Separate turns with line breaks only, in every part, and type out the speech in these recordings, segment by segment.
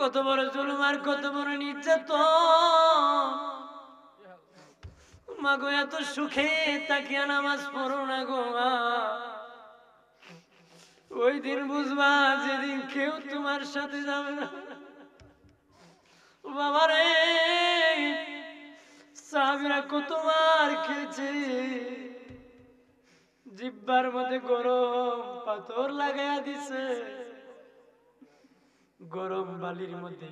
কত বড় জুলুম আর কত বড় নির্যাতন। মা গো এত সুখে তাকিয়া নামাজ পড়ো না গো মা, ওই দিন বুঝবা যেদিন কেউ তোমার সাথে যাবে না। বাবারে সাহাবীরা কত মার খেয়েছে, জিহ্বার মধ্যে গরম পাথর লাগাইয়া দিছে, গরম বালির মধ্যে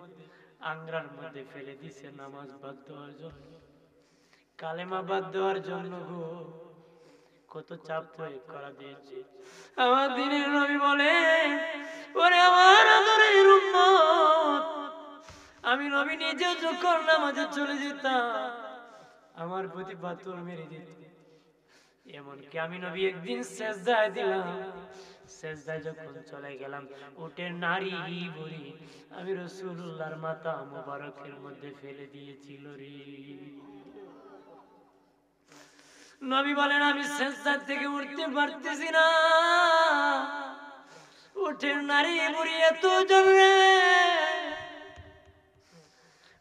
আংরার মধ্যে ফেলে দিছে নামাজ বাদ দেওয়ার জন্য, কালেমা বাদ দেওয়ার জন্য গো কত চাপ প্রয়োগ করা দিয়েছে। আমার দিনের নবী বলে, ওরে আমার আদরের উম্মত, আমি নবী নিজেও যখন নামাজে চলে যেতাম আমার প্রতি পাথর মেরে দিত। এমনকি আমি নবী একদিন সেজদায় দিলাম, সেজদায় যখন চলে গেলাম উটের নারী বুড়ি আমি রাসূলুল্লাহর মাথা মোবারকের মধ্যে ফেলে দিয়েছিল রে। নবী বলেন আমি সেজদা থেকে উঠতে পারতেছি না, উটের নারী বুড়ি এত জোরে,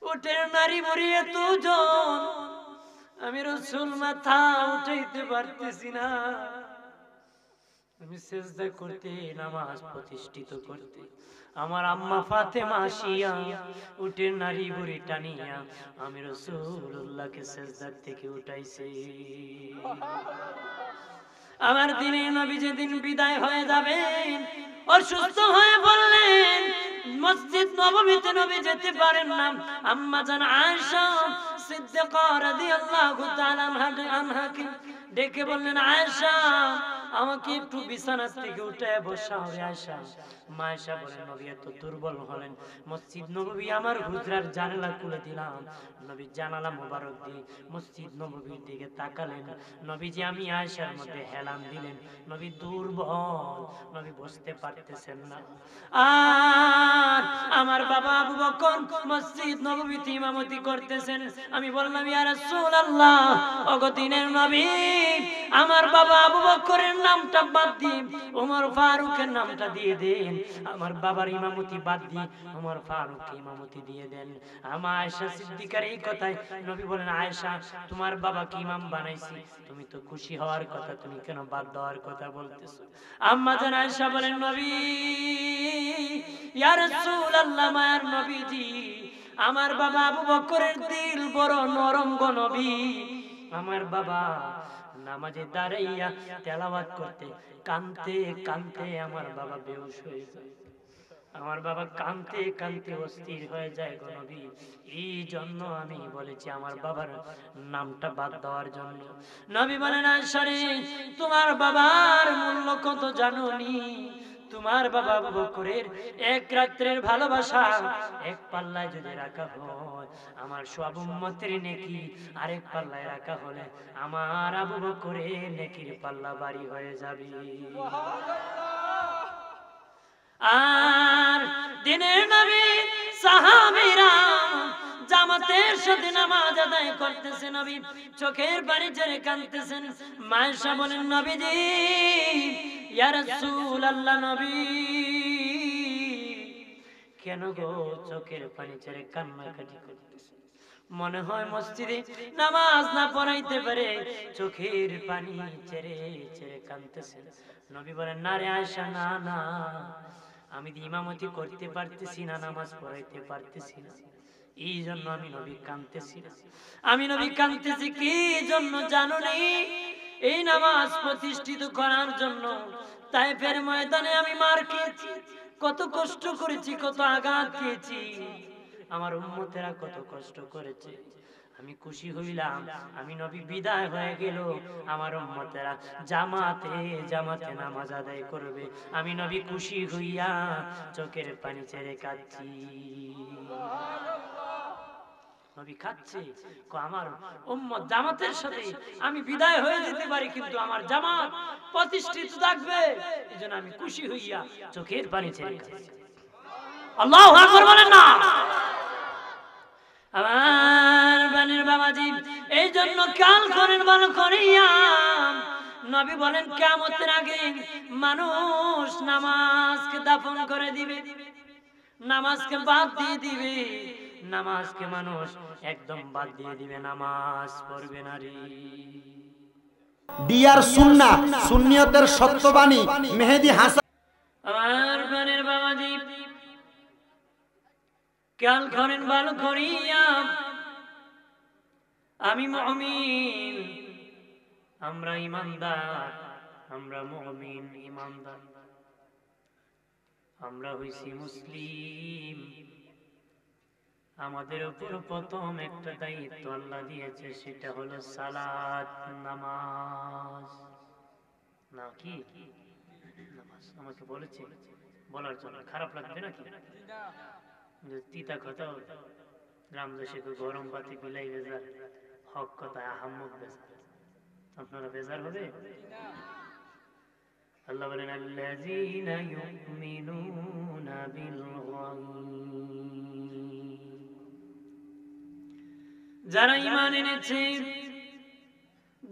উটের নারী বুড়ি এত জন, আমি রাসূল মাথা উঠাইতে পারতেছি না। আমি সেজদা করতে নামাজ প্রতিষ্ঠিত করতে আমার আম্মা ফাতেমা আসিয়া উটের নারী বুড়ি টানিয়া আমি রাসূলুল্লাহকে সেজদা থেকে উঠাইছে। আমার দিনে নবী যেদিন বিদায় হয়ে যাবেন, অসুস্থ হয়ে বললেন, মসজিদ নববীতে নবী যেতে পারেন না। আম্মা জান আয়েশা সিদ্দিকা রাদিয়াল্লাহু তাআলা আনহাকে ডেকে বললেন, আয়েশা আমাকে একটু বিছানা থেকে উঠে বসাও রে আয়েশা। মা আয়েশা বলেন, নবী এত দুর্বল হলেন, মসজিদ নববী আমার হুজরার জানালা খুলে দিলাম, নবী জানালা মোবারক দিয়ে মসজিদ নববীর দিকে তাকালেন, নবীজি আমি আয়েশার মধ্যে হেলান দিলেন, নবী দুর্বল, নবী বসতে পারতেছেন না। আর আমার বাবা আবু বকর মসজিদ নববীতে ইমামতি করতেছেন। আমি বললাম, ইয়া রাসূলুল্লাহ, ওগো দিনের নবী, আমার বাবা আবু বকরের নামটা বাদ দিয়ে ওমর ফারুকের নামটা দিয়ে দেন, আমার বাবার ইমামতি বাদ দিয়ে ওমর ফারুককে ইমামতি দিয়ে দেন। আমার আয়েশা সিদ্দিকার এই কথায় নবী বলেন, আয়েশা তোমার বাবাকে ইমাম বানাইছি, তুমি তো খুশি হওয়ার কথা, তুমি কেন বাদ দেওয়ার কথা বলতেছো? আম্মা জান আয়েশা বলেন, নবী, ইয়া রাসূলুল্লাহ, মায়ার নবীজি, আমার বাবা আবু বকরের দিল বড় নরম গো নবী, আমার বাবা নামাজে দাঁড়াইয়া তেলাওয়াত করতে কানতে কানতে আমার বাবা বেহুশ হয়ে যায়, আমার বাবা কানতে কানতে অস্থির হয়ে যায় গো নবী। এই জন্য আমি বলেছি আমার বাবার নামটা বাদ দেওয়ার জন্য। নবী বলেন, আয়েশা রে, তোমার বাবার মূল্য কত জানোনি? তোমার বাবা আবু বকরের এক রাত্রের ভালোবাসা এক পাল্লায় যদি রাখা হয়, আমার সব উম্মতের নেকি আরেক পাল্লায় রাখা হলে আমার আবু বকরের নেকির পাল্লা ভারী হয়ে যাবে। আর দিনের নবী সাহাবীরা জামাতের সাথে নামাজ আদায় করতেছে, নবী চোখের পানি ছেড়ে কাঁদতেছেন। মা আয়েশা বলেন, নবীজি, ইয়া রাসূলুল্লাহ, নবী কেন গো চোখের পানি ছেড়ে কান্নাকাটি করতেছেন? মনে হয় মসজিদে নামাজ না পড়াইতে পারে চোখের পানি ছেড়ে ছেড়ে কাঁদতেছেন। নবী বলেন, না রে আয়েশা, না না, আমি ইমামতি করতে পারতেছি না, নামাজ পড়াইতে পারতেছি না, এই জন্য আমি নবী কাঁদতেছি না। আমি নবী কাঁদতেছি কি জন্য জানো নি? এই নামাজ প্রতিষ্ঠিত করার জন্য তায়েফের ময়দানে আমি মার খেয়েছি, কত কষ্ট করেছি, কত আঘাত খেয়েছি, আমার উম্মতেরা কত কষ্ট করেছে। আমি খুশি হইলাম আমি নবী বিদায় হয়ে গেল, আমার উম্মতেরা জামাতে জামাতে নামাজ আদায় করবে, আমি নবী খুশি হইয়া চোখের পানি ছেড়ে কাঁদছি। নবী খাচ্ছে, আমার উম্মত জামাতের সাথে আমি বিদায় হয়ে যেতে পারি, কিন্তু আমার জামাত প্রতিষ্ঠিত থাকবে, এজন্য আমি খুশি হইয়া চোখের পানি ছেড়ে কাঁদছি। আল্লাহু আকবার বলেন না? আমার বানের বাবাজি, এই জন্য কাল করেন ভালো করিয়া। নবী বলেন, কিয়ামতের আগে মানুষ নামাজকে দাফন করে দিবে, নামাজকে বাদ দিয়ে দিবে, নামাজকে মানুষ একদম বাদ দিয়ে দিবে, নামাজ পড়বে না রে।
ডিয়ার সুন্নাহ সুন্নিয়তের সত্যবাণী মেহেদী হাসান।
আমার প্রাণের বাবাজি খেয়াল করেন ভালো করিয়া, আমি মুমিন, আমরা ইমানদার, আমরা মুমিন ইমানদার, আমরা হইছি মুসলিম। আমাদের উপর প্রথম একটা দায়িত্ব আল্লাহ দিয়েছে, সেটা হলো সালাত, নামাজ। না কি নামাজ আমাকে বলেছে বলার জন্য, খারাপ লাগবে নাকি? তিতা কথা, গ্রাম দেশে গরম পাতি বিলাই বেজার, হক কথা আহাম্মক বেজার, আপনারা বেজার হবে? আল্লাহ বলেন আল্লাযীনা ইউমিনুনা বিল গায়ব, যারা ঈমান এনেছে,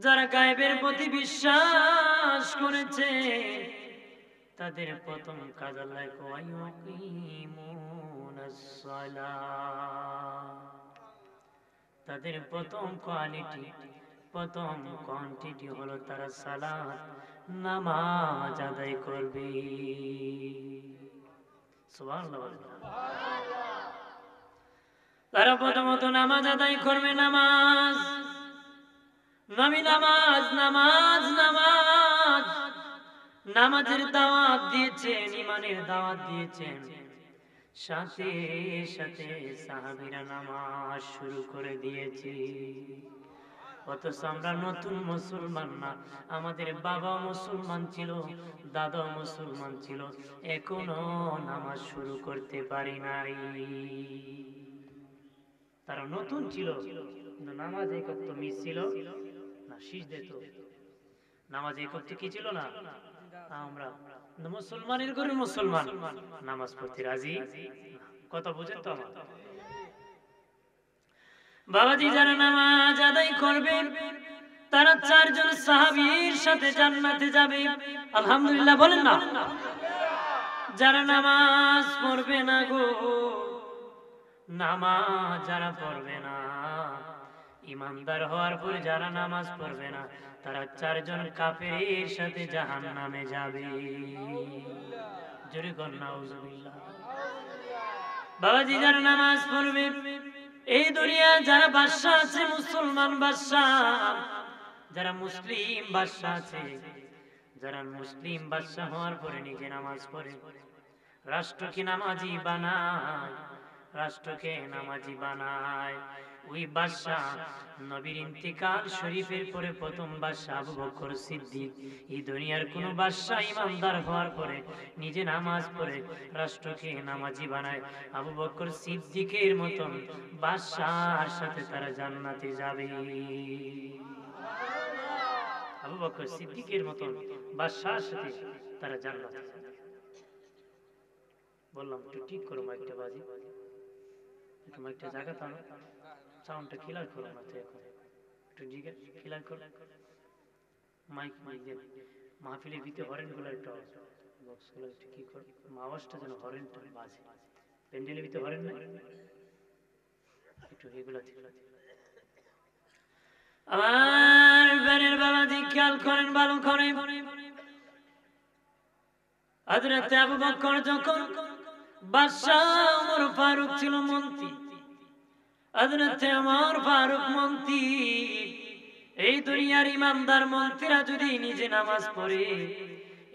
যারা গায়েবের প্রতি বিশ্বাস করেছে, তাদের প্রথম কাজ আল্লাহ কয় ওয়াকিমুনাস সালাহ, তাদের প্রথম কোয়ালিটি, প্রথম কোয়ান্টিটি হলো তারা সালাত, নামাজ আদায় করবে। সুবহানাল্লাহ। তারা প্রথমত নামাজ আদায় করবে, নামাজ, নবী নামাজ, নামাজ, নামাজ, নামাজের দাওয়াত দিয়েছেন, ঈমানের দাওয়াত দিয়েছেন, সাথে সাথে সাহাবীরা নামাজ শুরু করে দিয়েছে। অথচ আমরা নতুন মুসলমান না, আমাদের বাবা মুসলমান ছিল, দাদা মুসলমান ছিল, এখনো নামাজ শুরু করতে পারি নাই। তারা নতুন ছিল, কিন্তু নামাজ এই করতে মিস ছিল না, শীষ দিত। নামাজ এই করতে কি ছিল না? আমরা মুসলমানের ঘরে মুসলমান, নামাজ পড়তে রাজি। কথা বুঝেন তো আমার বাবাজি? যারা নামাজ আদায় করবে তারা চারজন সাহাবীর সাথে জান্নাতে যাবে। আলহামদুলিল্লাহ বলেন না। যারা নামাজ পড়বে না গো, নামাজ যারা পড়বে না, ইমানদার হওয়ার পরে যারা নামাজ পড়বে না, তারা চারজন কাফেরের সাথে জাহান্নামে যাবে। জোরে কর নাউজুবিল্লাহ। বাবাজি যারা নামাজ পড়বে, এই দুনিয়া যারা বাদশা আছে, মুসলমান বাদশা, যারা মুসলিম বাদশা আছে, যারা মুসলিম বাদশা হওয়ার পরে নিজে নামাজ পড়ে, রাষ্ট্রকে নামাজি বানায়, রাষ্ট্রকে নামাজি বানায়, ওই বাদশা নবীর ইন্তিকাল শরীফের পরে প্রথম বাদশা আবু বকর সিদ্দিক। এই দুনিয়ার কোন বাদশা ইমানদার হওয়ার পরে নিজে নামাজ পড়ে রাষ্ট্রকে নামাজি বানায়, আবু বকর সিদ্দিকের মতন বাদশার সাথে তারা জান্নাতে যাবে। আবু বকর সিদ্দিকের মতন বাদশার সাথে তারা জান্নাতে যাবে। বললাম একটু ঠিক করো মাইকটা বাজি, একটু মাইকটা জায়গা টানো, সাউন্ডটা ক্লিয়ার করো না তো, এখন একটু ক্লিয়ার করো মাইক, মাইক দেন। মাহফিলের ভিতরে হরেন গুলো একটা বক্স গুলো একটু কি করো, আওয়াজটা যেন হরেনটা বাজে, প্যান্ডেলের ভিতরে হরেন না, একটু এগুলো আমার বেনের বাবাজি খেয়াল করেন ভালো করে। হযরত আবু বকর যখন বাদশা ওমর ফারুক ছিল মন্ত্রী, হযরত ওমর ফারুক মন্ত্রী, এই দুনিয়ার ইমানদার মন্ত্রীরা যদি নিজে নামাজ পড়ে,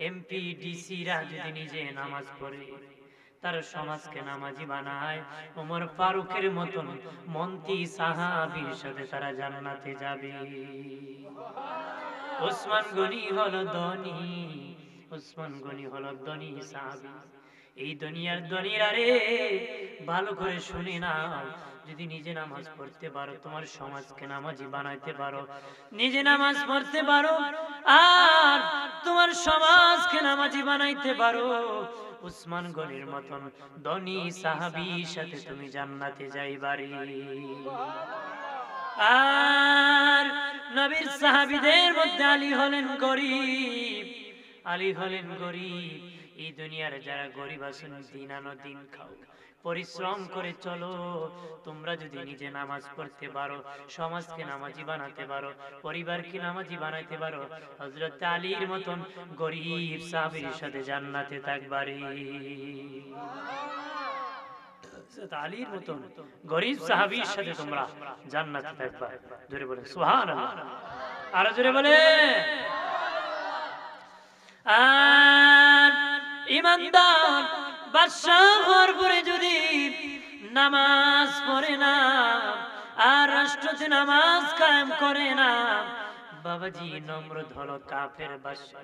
এমপি ডিসিরা যদি নিজে নামাজ পড়ে, তার সমাজকে নামাজি বানায়, ওমর ফারুকের মতন মন্ত্রী সাহাবীর সাথে তারা জান্নাতে যাবে। ওসমান গনি হলো ধনী, ওসমান গনি হলো ধনী সাহাবী। এই দুনিয়ার ধনীরা রে, ভালো করে শুনে নাও, যদি নিজে নামাজ পড়তে পারো, তোমার সমাজকে নামাজি বানাইতে পারো, নিজে নামাজ পড়তে পারো আর তোমার সমাজকে নামাজি বানাইতে পারো, উসমান গনির মতন ধনী সাহাবীর সাথে তুমি জান্নাতে যাইবারে। আর নবীর সাহাবীদের মধ্যে আলী হলেন গরিব, আলী হলেন গরিব। এই দুনিয়ার যারা গরিব আছেন, দিন আনো দিন খাও, পরিশ্রম করে চলো। তোমরা যদি নিজে নামাজ পড়তে পারো, সমাজকে নামাজি বানাতে পারো, পরিবারকে নামাজি বানাতে পারো, হযরত আলীর মতন গরীব সাহাবীর সাথে জান্নাতে থাকবারে। হযরত আলীর মতন গরীব সাহাবীর সাথে তোমরা জান্নাতে থাকবা। জোরে বলেন সুবহানাল্লাহ। আর জোরে বলে। আর ইমানদার বাদশাহ হওয়ার পরে যদি নামাজ পড়ে না আর রাষ্ট্রতে নামাজ কায়েম করে না, বাবাজি নমরুদ হলো কাফের বাদশা,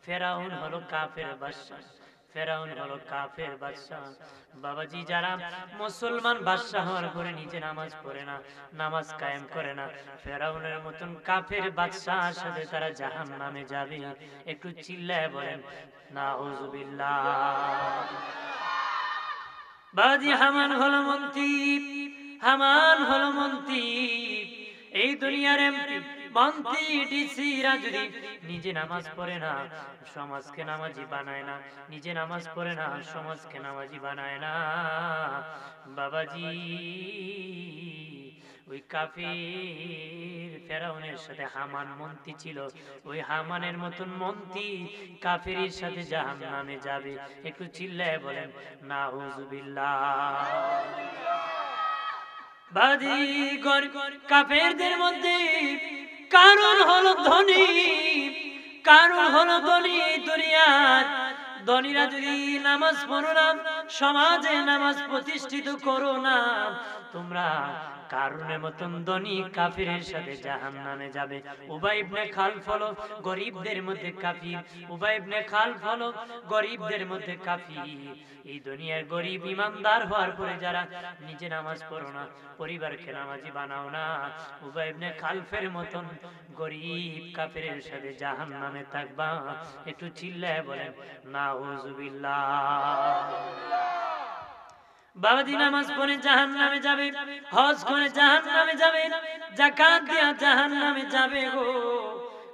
ফেরাউন হলো কাফের বাদশা, ফেরাউন হলো কাফের বাদশা। বাবাজি যারা মুসলমান বাদশা হওয়ার পরে নিজে নামাজ পড়ে না, নামাজ কায়েম করে না, ফেরাউনের মতন কাফের বাদশার সাথে তারা জাহান্নামে যাবে। একটু চিল্লায় বলেন নাউজুবিল্লাহ। বাবাজি হামান হলো মন্ত্রী, হামান হলো মন্ত্রী। এই দুনিয়ার এমপি মন্ত্রী ডিসিরা যদি নিজে নামাজ পড়ে না, সমাজকে নামাজি বানায় না, নিজে নামাজ পড়ে না, সমাজকে নামাজি বানায় না, বাবাজি ওই কাফির ফেরাউনের সাথে হামান মন্ত্রী ছিল, ওই হামানের মতন মন্ত্রী কাফিরের সাথে জাহান্নামে যাবে। একটু চিল্লায় বলেন নাউজুবিল্লাহ। বাজি কাফেরদের মধ্যে কারণ হলো ধনী, কারণ হলো ধনী। দুনিয়ার ধনীরা যদি নামাজ পড়ো না, সমাজে নামাজ প্রতিষ্ঠিত করো না, তোমরা কারণের মতন ধনী কাফিরের সাথে জাহান্নামে যাবে। উবাই ইবনে খালফ হলো গরিবদের মধ্যে কাফির, উবাই ইবনে খালফ হলো গরিবদের মধ্যে কাফির। এই দুনিয়ার গরিব ইমানদার হওয়ার পরে যারা নিজে নামাজ পড়ো না, পরিবারকে নামাজি বানাও না, উবাই ইবনে খালফের মতন গরিব কাফিরের সাথে জাহান্নামে থাকবা। একটু চিল্লায় বলেন নাউজুবিল্লাহ। বাবাজি নামাজ পড়ে জাহান্নামে যাবে, হজ করে জাহান্নামে যাবে, যাকাত দিয়া জাহান্নামে যাবে গো,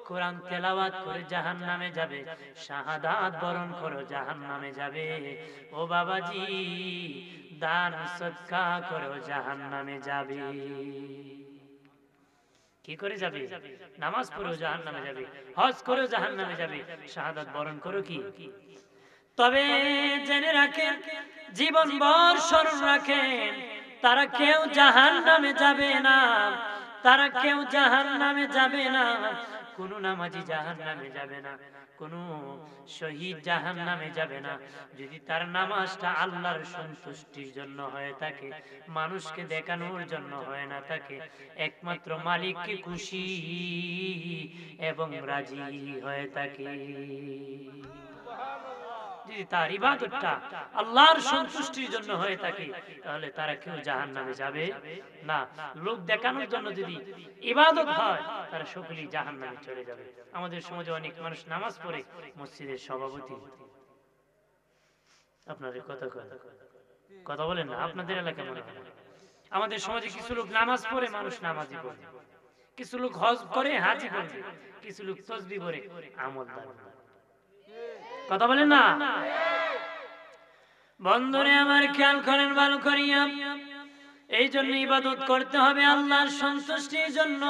কোরআন তেলাওয়াত করে জাহান্নামে যাবে, শাহাদাত বরণ করে জাহান্নামে যাবে। ও বাবাজি দান সদকা করে জাহান্নামে যাবে। কি করে যাবে? নামাজ পড়ে জাহান্নামে যাবে, হজ করে জাহান্নামে যাবে, শাহাদাত বরণ করো কি। তবে জেনে রাখেন, জীবন ভর স্মরণ রাখেন, তারা কেউ জাহান্নামে যাবে না, তারা কেউ জাহান্নামে যাবে না। কোন নামাজি জাহান্নামে যাবে না, কোন শহীদ জাহান্নামে যাবে না, যদি তার নামাজটা আল্লাহর সন্তুষ্টির জন্য হয়ে থাকে, মানুষকে দেখানোর জন্য হয়ে না থাকে, একমাত্র মালিককে খুশি এবং রাজি হয়ে থাকে। যদি তার ইবাদতটা আল্লাহর সন্তুষ্টির জন্য হয়ে থাকে, তাহলে তারা কেউ জাহান্নামে যাবে না। লোক দেখানোর জন্য যদি ইবাদত হয়, তারা সকলেই জাহান্নামে চলে যাবে। আমাদের সমাজে অনেক মানুষ নামাজ পড়ে, মসজিদের সভাপতি। আপনাদের কথা বলেন না, আপনাদের এলাকা মনে হয়। আমাদের সমাজে কিছু লোক নামাজ পড়ে, মানুষ নামাজি পড়ে, কিছু লোক হজ করে, হাজি করে, কিছু লোক তাসবিহ পড়ে, আমলদার। কথা বলেন না। বন্ধুরে আমার খেয়াল করেন ভালো করিয়া, এই জন্য ইবাদত করতে হবে আল্লাহর সন্তুষ্টির জন্য,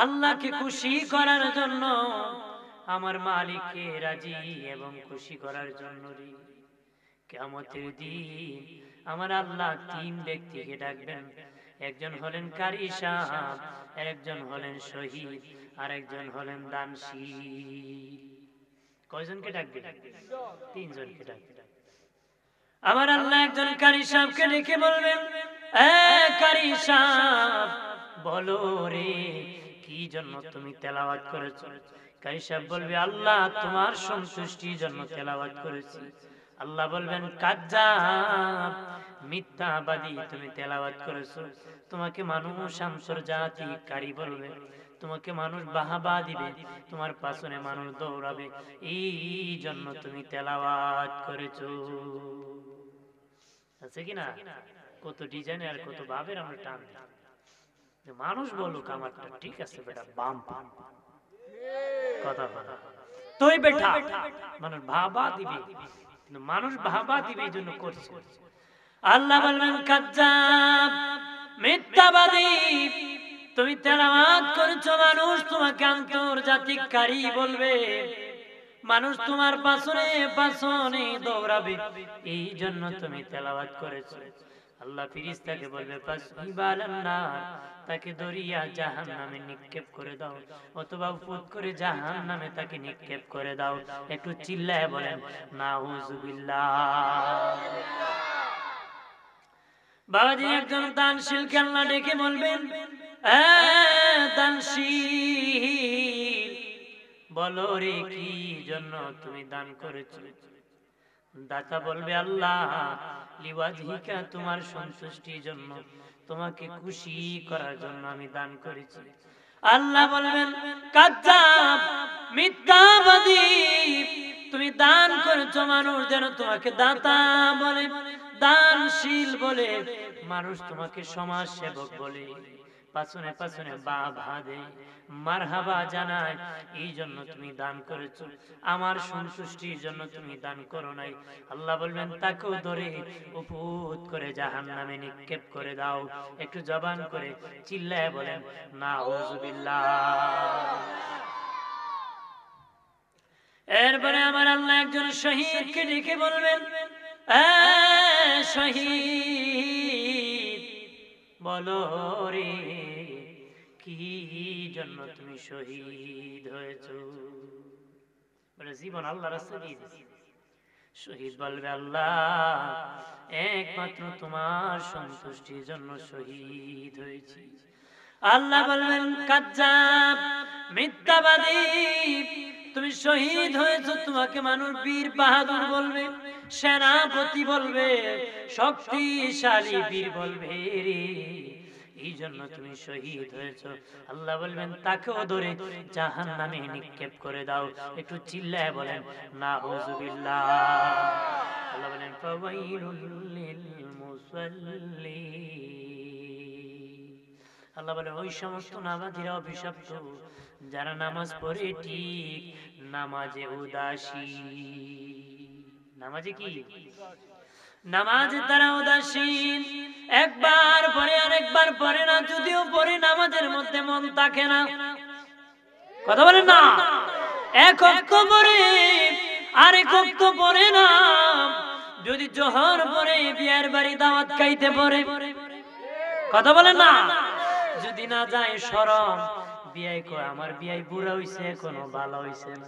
আল্লাহকে খুশি করার জন্য, আমার মালিককে রাজি এবং খুশি করার জন্য। কিয়ামতের দিন আমার আল্লাহ তিন ব্যক্তিকে ডাকবেন। একজন হলেন কারি সাহেব, আরেকজন হলেন শহীদ, আরেকজন হলেন দানশীল। কয়জনকে ডাকবে? তিনজনকে ডাকবে। আমার আল্লাহ একজন কারি সাহেবকে ডেকে বলবেন, এ কারি সাহেব বলো রে, কি জন্য তুমি তেলাওয়াত করেছো? কারি সাহেব বলবে, আল্লাহ তোমার সন্তুষ্টির জন্য তেলাওয়াত করেছি। আল্লাহ বলবেন, কাজ্জাব, মিথ্যাবাদী, তুমি তেলাওয়াত করেছো, তোমাকে মানুষ আন্তর্জাতিককারী বলবে, তোমাকে মানুষ বাহাবা দিবে, তোমার পাছনে মানুষ দৌড়াবে, এই জন্য তুমি তেলাওয়াত করেছো। আছে কিনা? কত ডিজাইনের আর কত ভাবের আমরা টান দিই। মানুষ বলুক আমারটা ঠিক আছে বেটা, বাম বাম কথা বলা তোই বেটা, মানুষ ভাবা দিবে, কিন্তু মানুষ ভাবা দিবে এই জন্য করছে। আল্লাহ বলবেন কাজ্জাব, মিথ্যাবাদী, তুমি তেলাওয়াত করেছো, মানুষ তোমাকে আন্তর্জাতিক কারি বলবে, মানুষ তোমার পাছনে পাছনে দৌড়াবে, এই জন্য তুমি তেলাওয়াত করেছো। আল্লাহ ফেরেশতাকে বলবে ফাসহিবালান্না, তাকে দরিয়া জাহান্নামে নিক্ষেপ করে দাও, অথবা উপুত করে জাহান্নামে তাকে নিক্ষেপ করে দাও। একটু চিল্লায় বলেন নাউজুবিল্লাহ। বাবাজি, একজন দানশীলকে আল্লাহ ডেকে বলবেন, দানশীল, বলো রে কি জন্য তুমি দান করেছো? দাতা বলবে আল্লাহ লিওয়াজহিকা, তোমার সন্তুষ্টির জন্য, তোমাকে খুশি করার জন্য আমি দান করেছি। আল্লাহ বলবেন কাজ্জাব, মিথ্যাবাদী, তুমি দান করেছো মানুষ যেন তোমাকে দাতা বলে, দানশীল বলে, মানুষ তোমাকে সমাজ সেবক বলে, পাছনে পাছনে বাধা দেয়, মারহাবা জানায়, এই জন্য তুমি দান করেছো, আমার সন্তুষ্টির জন্য তুমি দান করো নাই। আল্লাহ বলবেন তাকেও ধরে উপুত করে জাহান্নামে নিক্ষেপ করে দাও। একটু জবান করে চিল্লায় বলেন নাউজুবিল্লাহ। এরপরে আমার আল্লাহ একজন শহীদকে ডেকে বলবেন, শহীদ, বলো রে কি জন্য তুমি শহীদ হয়েছো? বলে জীবন আল্লাহর রাস্তায় দিয়ে দিয়েছি। শহীদ বলবে আল্লাহ একমাত্র তোমার সন্তুষ্টির জন্য শহীদ হয়েছি। আল্লাহ বলবেন কাজ্জাব, মিথ্যাবাদী, তুমি শহীদ হয়েছো, তোমাকে মানুষ বীর বাহাদুর বলবে, সেনাপতি বলবে, শক্তিশালী বীর বলবে রে, এই জন্য তুমি শহীদ হয়েছো। আল্লাহ বলবেন তাকেও ধরে জাহান্নামে নিক্ষেপ করে দাও। একটু চিল্লায় বলেন নাউজুবিল্লাহ। আল্লাহ বলেন ফাওয়াইলুল লিল মুসাল্লিন, আল্লাহ বলেন ওই সমস্ত নামাজীরা অভিশপ্ত যারা নামাজ পড়ে ঠিক নামাজে উদাসী। নামাজে কি? নামাজে তারা উদাসীন, একবার পরে আরেকবার পড়ে না, যদিও পড়ে নামাজের মধ্যে মন থাকে না। কথা বলেন না, এক ওয়াক্ত পড়ে আরেক ওয়াক্ত পড়ে না। যদি জোহর পড়ে বিয়ের বাড়ি দাওয়াত খাইতে পড়ে, কথা বলেন না, যদি না যায় শরম, বিয়াই কয় আমার বিয়াই বুড়া হইছে এখনো ভালো হইছে না।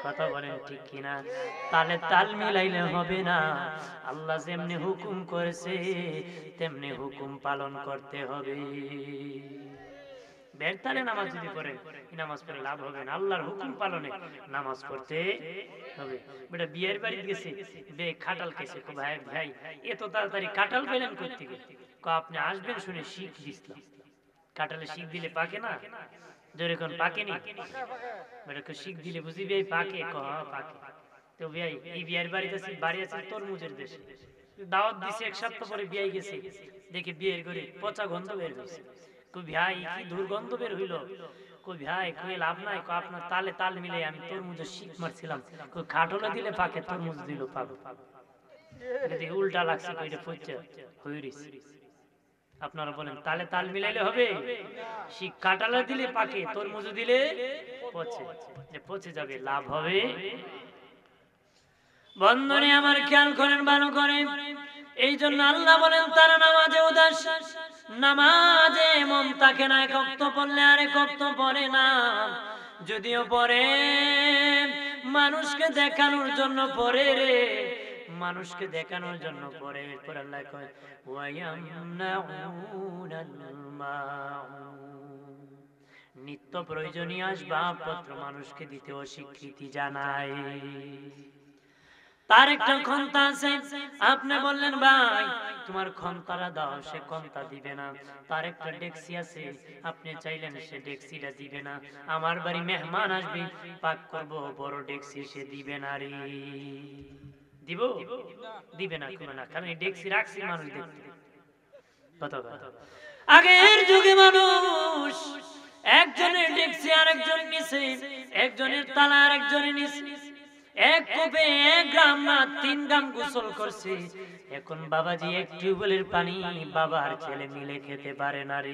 কথা বলেন ঠিক কিনা? তাহলে তাল মিলাইলে হবে না। আল্লাহ যেমনি হুকুম করেছে তেমনি হুকুম পালন করতে হবে। বেরতালে নামাজ যদি পড়েন, নামাজ পড়ে লাভ হবে না। আল্লাহর হুকুম পালনে নামাজ পড়তে হবে। বেটা বিয়ের বাড়ি গেছে, বে খাটাল খেয়েছে, ভাই ভাই এত তাড়াতাড়ি কাঁঠাল পেলেন করতে গিয়ে, আপনি আসবেন শুনে শিখ দিছিলাম। কাঁঠালে শিখ দিলে পাকে না, যেরকম পাকেনি, বেটা শিখ দিলে বুঝি ভাই পাকে, পাকে। তো ভাই এই বিয়ের বাড়িতে বাড়ি আছে তরমুজের দেশে, দাওয়াত দিছে, এক সপ্তাহ পরে বিয়ে গেছে, দেখে বিয়ের করে পচা গন্ধ বের হয়েছে। কই ভাই কি দুর্গন্ধ বের হইল? কই ভাই কই লাভ নাই, আপনার তালে তাল মিলে আমি তরমুজের শিখ মারছিলাম, কই খাটলে দিলে পাকে, তরমুজ দিল পাবে। যদি উল্টা লাগছে কইটা পচা হইরিস। আপনারা বলেন তালে তাল মিলাইলে হবে? শিখ কাটালে দিলে পাকে, তরমুজ দিলে পচে, যে পচে যাবে, লাভ হবে? বন্ধনে আমার খেয়াল করেন ভালো করে। এই জন্য আল্লাহ বলেন তারা নামাজে উদাস, নামাজে মন থাকে না, এক ওয়াক্ত পড়লে আরেক ওয়াক্ত পড়ে না, যদিও পড়ে মানুষকে দেখানোর জন্য পড়ে রে, মানুষকে দেখানোর জন্য পড়ে। এরপর আল্লাহ কয় ওয়ায়ামনাউনাল মাউন, নিত্য প্রয়োজনীয় আসবাবপত্র মানুষকে দিতে অস্বীকৃতি জানায়। তার একটা ক্ষমতা আছে, আপনি বললেন ভাই তোমার ক্ষমতাটা দাও, সে ক্ষমতা দিবে না। তার একটা ডেক্সি আছে, আপনি চাইলেন সে ডেক্সিটা দিবে না। আমার বাড়ি মেহমান আসবে, পাক করব, বড় ডেক্সি, সে দিবে না রে। দিব? দিবে না, কোনো না, কারণ এই ডেক্সি রাখছি মানুষ দেখতে। আগের যুগে মানুষ একজনের ডেক্সি আরেকজন নিছে, একজনের তালা আরেকজনের নিছে। এক কূপে 1 গ্রাম না 3 গ্রাম গোসল করছে। এখন বাবাজি এক টিউবওয়েলের পানি বাবার ছেলে মিলে খেতে পারে না রে,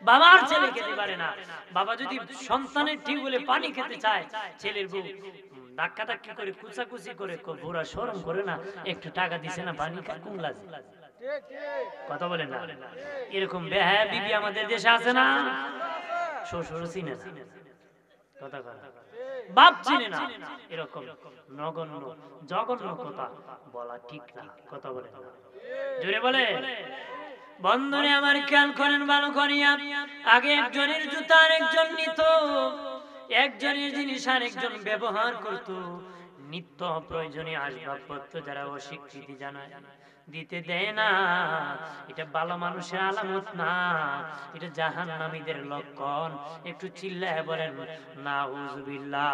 বাবার ছেলে খেতে পারে না। বাবা যদি সন্তানের টিউবওয়েলে পানি খেতে চায়, ছেলের বউ ধাক্কা ধাক্কি করে কুচাকুচি করে বুড়া শরম করে না, একটু টাকা দিছে না পানি খা, কোন লাজ? কথা বলেন না? এরকম বেহায়া বিবি আমাদের দেশে আছে না? শ্বশুর চিনে না, কথা কথা বাপ চিনে না, এরকম নগণ্য জঘন্য কথা বলা ঠিক না, কথা বলেন না? জোরে বলে। বন্ধুরে আমার খেয়াল করেন ভালো করিয়া, আগে একজনের জুতা আরেকজন নিত, একজনের জিনিস আরেকজন ব্যবহার করত। নিত্য প্রয়োজনীয় আসবাবপত্র যারা অস্বীকৃতি জানায়, দিতে দেয় না, এটা ভালো মানুষের আলামত না, এটা জাহান্নামীদের লক্ষণ। একটু চিল্লায় বলেন নাউজুবিল্লাহ।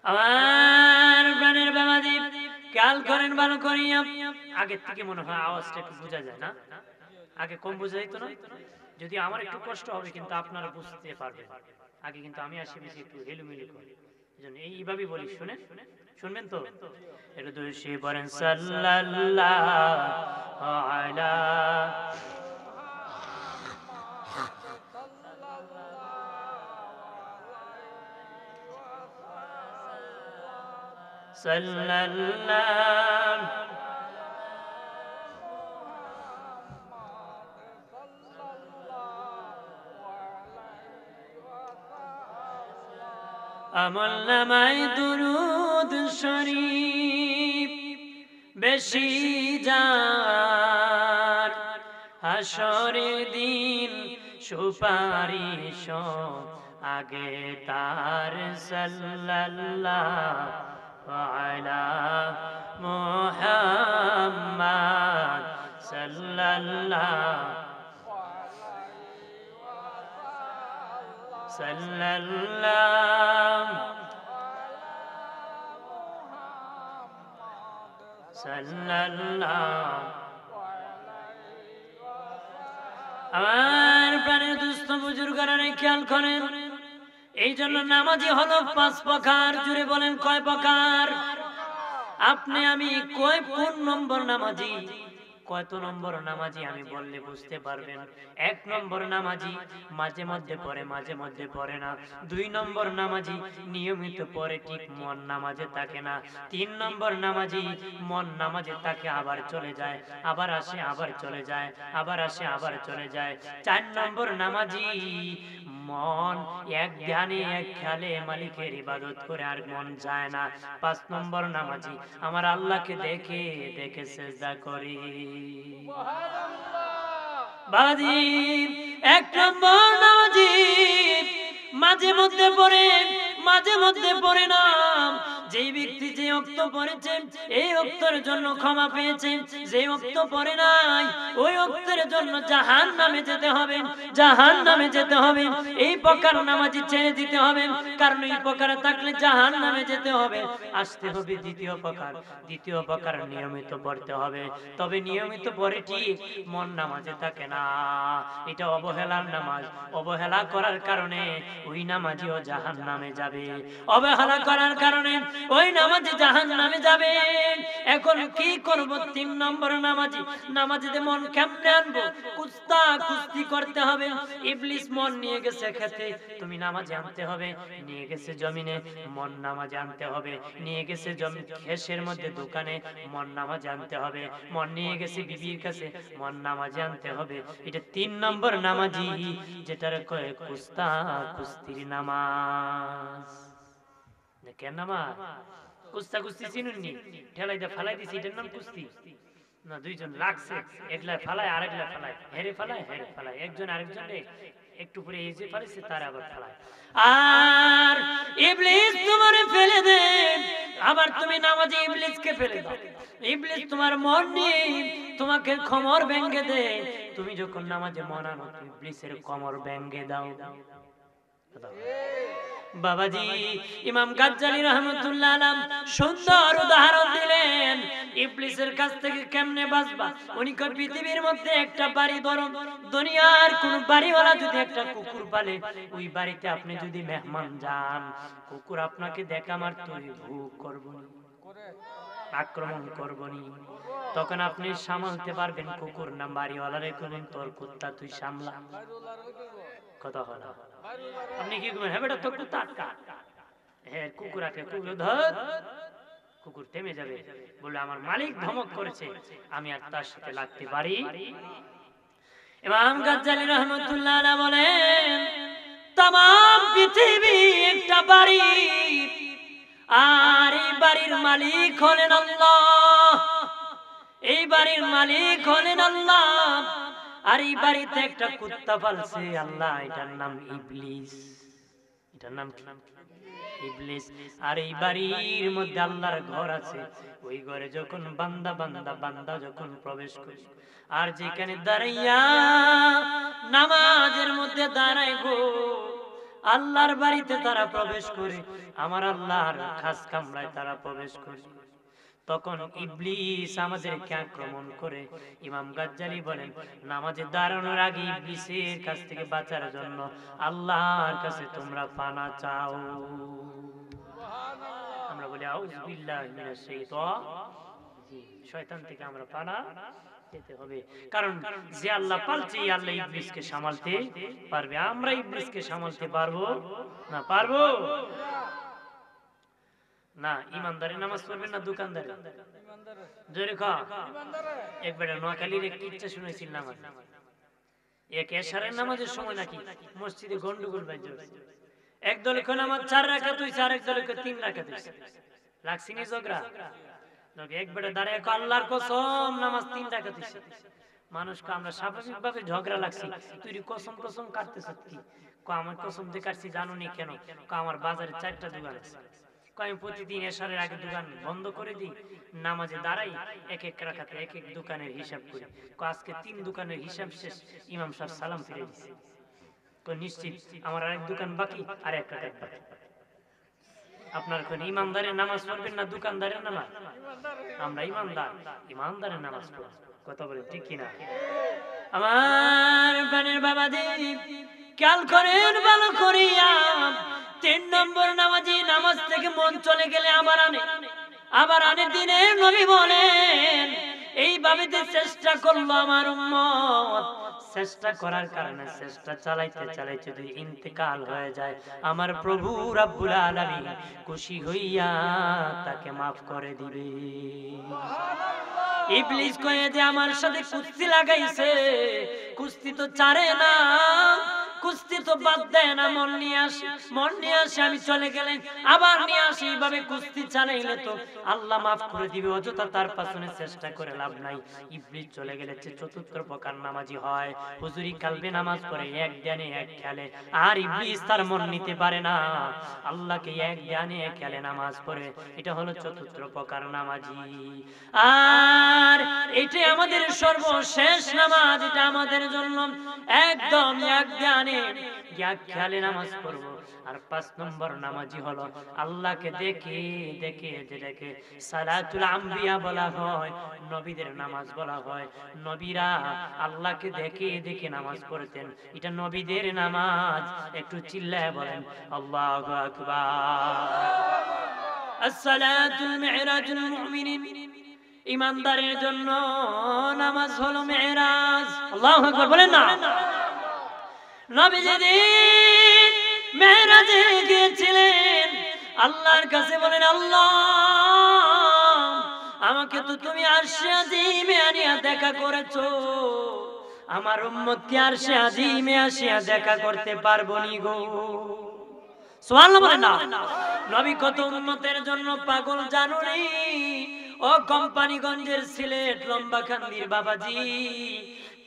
আমার প্রাণের বাবাজি খেয়াল করেন ভালো করিয়া, আগের থেকে মনে হয় আওয়াজটা একটু বোঝা যায় না, আগে কম বোঝা যেত না? যদি আমার একটু কষ্ট হবে কিন্তু আপনারা বুঝতে পারবেন, আগে কিন্তু আমি আসি বেশি একটু হেলুমেলু করি, এজন্য এইভাবেই বলি, শুনে শুনবেন তো? একটু দোষী বলেন সাল্লাল্লাহু আলা সাল্লাল্লাহু আমল নামায় দুরুদ শরীফ বেশি যার, হাসরের দিন সুপারিশ আগে তার। সাল্লাল্লাহু আলা মুহাম্মাদ সাল্লাল্লাহু সাল্লাল্লাহু সাল্লাল্লাহু। আমার প্রাণের দুস্থ বুজুর্গরা খেয়াল করেন, এই জন্য নামাজি হলো 5 প্রকার। জুড়ে বলেন কয় প্রকার? আপনি আমি কোন নম্বর নামাজি, কত নম্বর নামাজি আমি বললে বুঝতে পারবেন। 1 নম্বর নামাজি মাঝে মধ্যে পড়ে, মাঝে মধ্যে পড়ে না। 2 নম্বর নামাজি নিয়মিত পড়ে, ঠিক মন নামাজে থাকে না। 3 নম্বর নামাজি মন নামাজে থাকে, আবার চলে যায়, আবার আসে, আবার চলে যায়, আবার আসে, আবার চলে যায়। 4 নম্বর নামাজি মন এক ধ্যানে এক খেয়ালে মালিকের ইবাদত করে, আর মন যায় না। 5 নম্বর নামাজি আমার আল্লাহকে দেখে দেখে সিজদা করে। বাবাজি 1 নম্বর নামাজি মাঝে মধ্যে পড়ে, মাঝে মধ্যে পড়ে না। যেই ব্যক্তি যে ওয়াক্ত পড়েছে এই ওয়াক্তের জন্য ক্ষমা পেয়েছে, যে ওয়াক্ত পড়ে নাই ওই ওয়াক্তের জন্য জাহান্নামে যেতে হবে, জাহান্নামে যেতে হবে। এই প্রকার নামাজি ছেড়ে দিতে হবে, কারণ এই প্রকারে থাকলে জাহান্নামে যেতে হবে। আসতে হবে দ্বিতীয় প্রকার, দ্বিতীয় প্রকার নিয়মিত পড়তে হবে। তবে নিয়মিত পড়ে ঠিক মন নামাজে থাকে না, এটা অবহেলার নামাজ। অবহেলা করার কারণে ওই নামাজিও জাহান্নামে যাবে, অবহেলা করার কারণে ওই নামাজি জাহান্নামে যাবে। এখন কি করব? 3 নম্বর নামাজি, নামাজিতে মন কেমনে আনবো? কুস্তা কুস্তি করতে হবে। ইবলিস মন নিয়ে গেছে খেতে, তুমি নামাজে আনতে হবে। নিয়ে গেছে জমিনে, মন নামাজে আনতে হবে। নিয়ে গেছে খেসের মধ্যে দোকানে, মন নামাজে আনতে হবে। মন নিয়ে গেছে বিবির কাছে, মন নামাজে আনতে হবে। এটা 3 নম্বর নামাজি, যেটার কয় কুস্তা কুস্তির নামাজ। কেন নামাজ? কুস্তা কুস্তি চিনুননি? ঠেলাই দিয়ে ফালাই দিছি, এটার নাম কুস্তি না? 2 জন লাগছে, একলা ফালায় আর একলা ফালায়, হেরে ফালায় হেরে ফালায়, একজন আরেকজন একটু পরে এই যে ফালাইছে তার আবার ফালায়। আর ইবলিস তোমারে ফেলে দে, আবার তুমি নামাজে ইবলিসকে ফেলে দাও। ইবলিস তোমার মন নিয়ে তোমাকে কোমর ভেঙে দে। তুমি যখন নামাজে মন আনো, ইবলিসের কোমর ভেঙে দাও। বাবাজি ইমাম গাজ্জালী রাহমাতুল্লাহ আলাইহি সুন্দর উদাহরণ দিলেন ইবলিসের কাছ থেকে কেমনে বাঁচবা। উনি কয় পৃথিবীর মধ্যে একটা বাড়ি ধরুন, দুনিয়ার কোন বাড়িওয়ালা যদি একটা কুকুর পালে, ওই বাড়িতে আপনি যদি মেহমান যান, কুকুর আপনাকে দেখা মাত্রই ভুক করবনি, আক্রমণ করবনি। তখন আপনি সামলাতে পারবেন কুকুর না বাড়িওয়ালারে কোন তোর কুত্তা তুই সামলা। কথা হলো আপনি কি করবেন? হ্যাঁ বেটা তোর কুত্তা আটকা, হ্যাঁ কুকুর আটকা, কুকুর ধর, কুকুর থেমে যাবে, বলে আমার মালিক ধমক করেছে, আমি আর তার সাথে লাগতে পারি। ইমাম গাজ্জালী রাহমাতুল্লাহ আলাইহি বলেন तमाम পৃথিবী একটা বাড়ি, আর এই বাড়ির মালিক হলেন আল্লাহ, এই বাড়ির মালিক হলেন আল্লাহ। আর এই বাড়িতে একটা কুত্তা পালছে আল্লাহ, এটার নাম ইবলিস, এটার নাম কি? ইবলিস। আর এই বাড়ির মধ্যে আল্লাহর ঘর আছে, ওই ঘরে যখন বান্দা যখন প্রবেশ করে, আর যেখানে দাঁড়াইয়া নামাজের মধ্যে দাঁড়ায় গো, আল্লাহর বাড়িতে তারা প্রবেশ করে, আমার আল্লাহর খাস কামরায় তারা প্রবেশ করে, তখন ইবলিস আমাদেরকে আক্রমণ করে। ইমাম গাজ্জালী বলেন নামাজে দাঁড়ানোর আগে ইবলিসের কাছ থেকে বাঁচার জন্য আল্লাহর কাছে তোমরা পানা চাও। আমরা বলি আউযু বিল্লাহি মিনাশ শাইতানির, শয়তান থেকে আমরা পানা পেতে হবে, কারণ যে আল্লাহ পালছে আল্লাহ ইবলিসকে সামলাতে পারবে। আমরা ইবলিসকে সামলাতে পারবো না? পারবো না। ইমানদারি নামাজ পড়বেন না দোকানদারি? জোরে কও। একবার নোয়াখালীর এক কিচ্ছা শুনেছিলাম, এক এশারের নামাজের সময় নাকি মসজিদে গন্ডগোল বাইজে, এক দলে নামাজ 4 রাকাত হইছে, আরেক দলে 3 রাকাত হইছে, লাগছিনি ঝগড়া। একবারে দাঁড়ায় আল্লাহর কসম নামাজ 3 রাকাত হইছে। মানুষকে আমরা স্বাভাবিকভাবে ঝগড়া লাগছি, তুই কসম কাটতেছ কি? আমার কসম দিয়ে কাটছি জানোনি কেন? আমার বাজারে 4টা দোকান আছে, আমি প্রতিদিন এশারের আগে দোকান বন্ধ করে দিই, নামাজে দাঁড়াই, এক এক রাকাতে এক এক দোকানের হিসাব করি, আজকে 3 দোকানের হিসাব শেষ, ইমাম সাহেব সালাম ফিরে দিছে, নিশ্চিত আমার আরেক দোকান বাকি, আর 1 রাকাত বাকি। আপনার কোন ইমানদারের নামাজ পড়বেন না দোকানদারের নামাজ? আমরা ইমানদারের নামাজ পড়ব। কথা বলেন ঠিক কিনা? আমার বানের বাবাজি খেয়াল করেন ভালো করিয়া, 3 নম্বর নামাজি নামাজ থেকে মন চলে গেলে আবার আনে দিনের নবী বলেন এইভাবে চেষ্টা করলো আমার উম্মত, চেষ্টা করার কারণে চেষ্টা চালাইতে যদি ইন্তেকাল হয়ে যায়, আমার প্রভু রব্বুল আলামিন খুশি হইয়া তাকে maaf করে দিবে। ইবলিস কয়ে যে আমার সাথে কুস্তি লাগাইছে, কুস্তি তো ছাড়ে না, কুস্তি তো বাদ দেয় না, মন নিয়ে আসে আমি চলে গেলেন আবার নিয়ে আসি, এইভাবে কুস্তি চালাইলে তো আল্লাহ মাফ করে দিবে, অযথা তার পাশনে চেষ্টা করে লাভ নাই। ইবলিস চলে গেলে 4 প্রকার নামাজি হয়, হুজুরি কালবে নামাজ পড়ে, এক ধ্যানে এক খেলে, আর ইবলিস তার মন নিতে পারে না, আল্লাহকে এক ধ্যানে এক খেলে নামাজ পড়ে, এটা হলো 4 প্রকার নামাজি। আর এটা আমাদের সর্বশেষ নামাজ, এটা আমাদের জন্য একদম এক ধ্যানে এক খেয়ালে নামাজ পড়বো। আর 5 নম্বর নামাজি হলো আল্লাহকে দেখে যেটাকে সালাতুল আম্বিয়া বলা হয়, নবীদের নামাজ বলা হয়। নবীরা আল্লাহকে দেখে নামাজ পড়তেন, এটা নবীদের নামাজ। একটু চিল্লায় বলেন আল্লাহু আকবার। আসসালাতুল মি'রাজুল মুমিনিন, ইমানদারের জন্য নামাজ হলো মেরাজ। আল্লাহু আকবার বলেন না। নবী যেদিন মেরাজে গিয়েছিলেন, আল্লাহর কাছে বলেন আল্লাহ আমাকে তো তুমি আরশে আজিমে আনিয়া দেখা করেছো, আমার উম্মতকে আরশে আজিমে আসিয়া দেখা করতে পারবো নি গো। সুবহানাল্লাহ বলেন না। নবী কত উম্মতের জন্য পাগল জানুনি। ও কোম্পানিগঞ্জের সিলেট লম্বাকান্দির বাবাজি,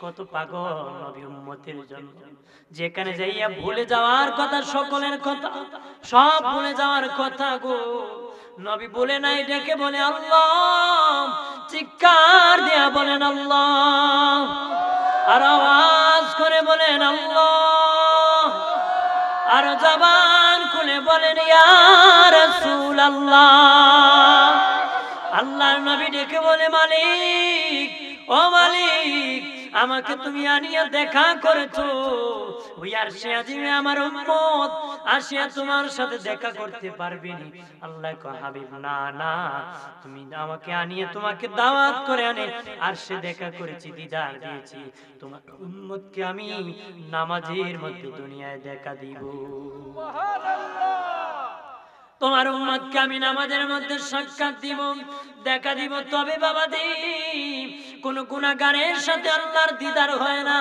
কত পাগল নবী উম্মতের জন্য, যেখানে যাইয়া ভুলে যাওয়ার কথা, সকলের কথা সব ভুলে যাওয়ার কথা গো, নবী বলে নাই, ডেকে বলে আল্লাহ, চিৎকার দিয়া বলেন আল্লাহ, আর আওয়াজ করে বলেন আল্লাহ, আর জবান খুলে বলেন ইয়া রাসূলুল্লাহ। আল্লাহর নবী ডেকে বলে মালিক, ও মালিক, আমাকে তুমি আনিয়া দেখা করেছো, ওই আরশে আজিমে আমার উম্মত আসিয়া তোমার সাথে দেখা করতে পারবে না। আল্লাহ কয় হাবিব না না, তুমি আমাকে আনিয়ে তোমাকে দাওয়াত করে আনে আরশে দেখা করেছি, দিদার দিয়েছি, তোমার উম্মতকে আমি নামাজের মধ্যে দুনিয়ায় দেখা দিব। তোমার উম্মতকে আমি নামাজের মধ্যে সাক্ষাৎ দিব, দেখা দিব। তবে বাবা দি কোন গুনাহগারের সাথে আল্লাহর দিদার হয় না,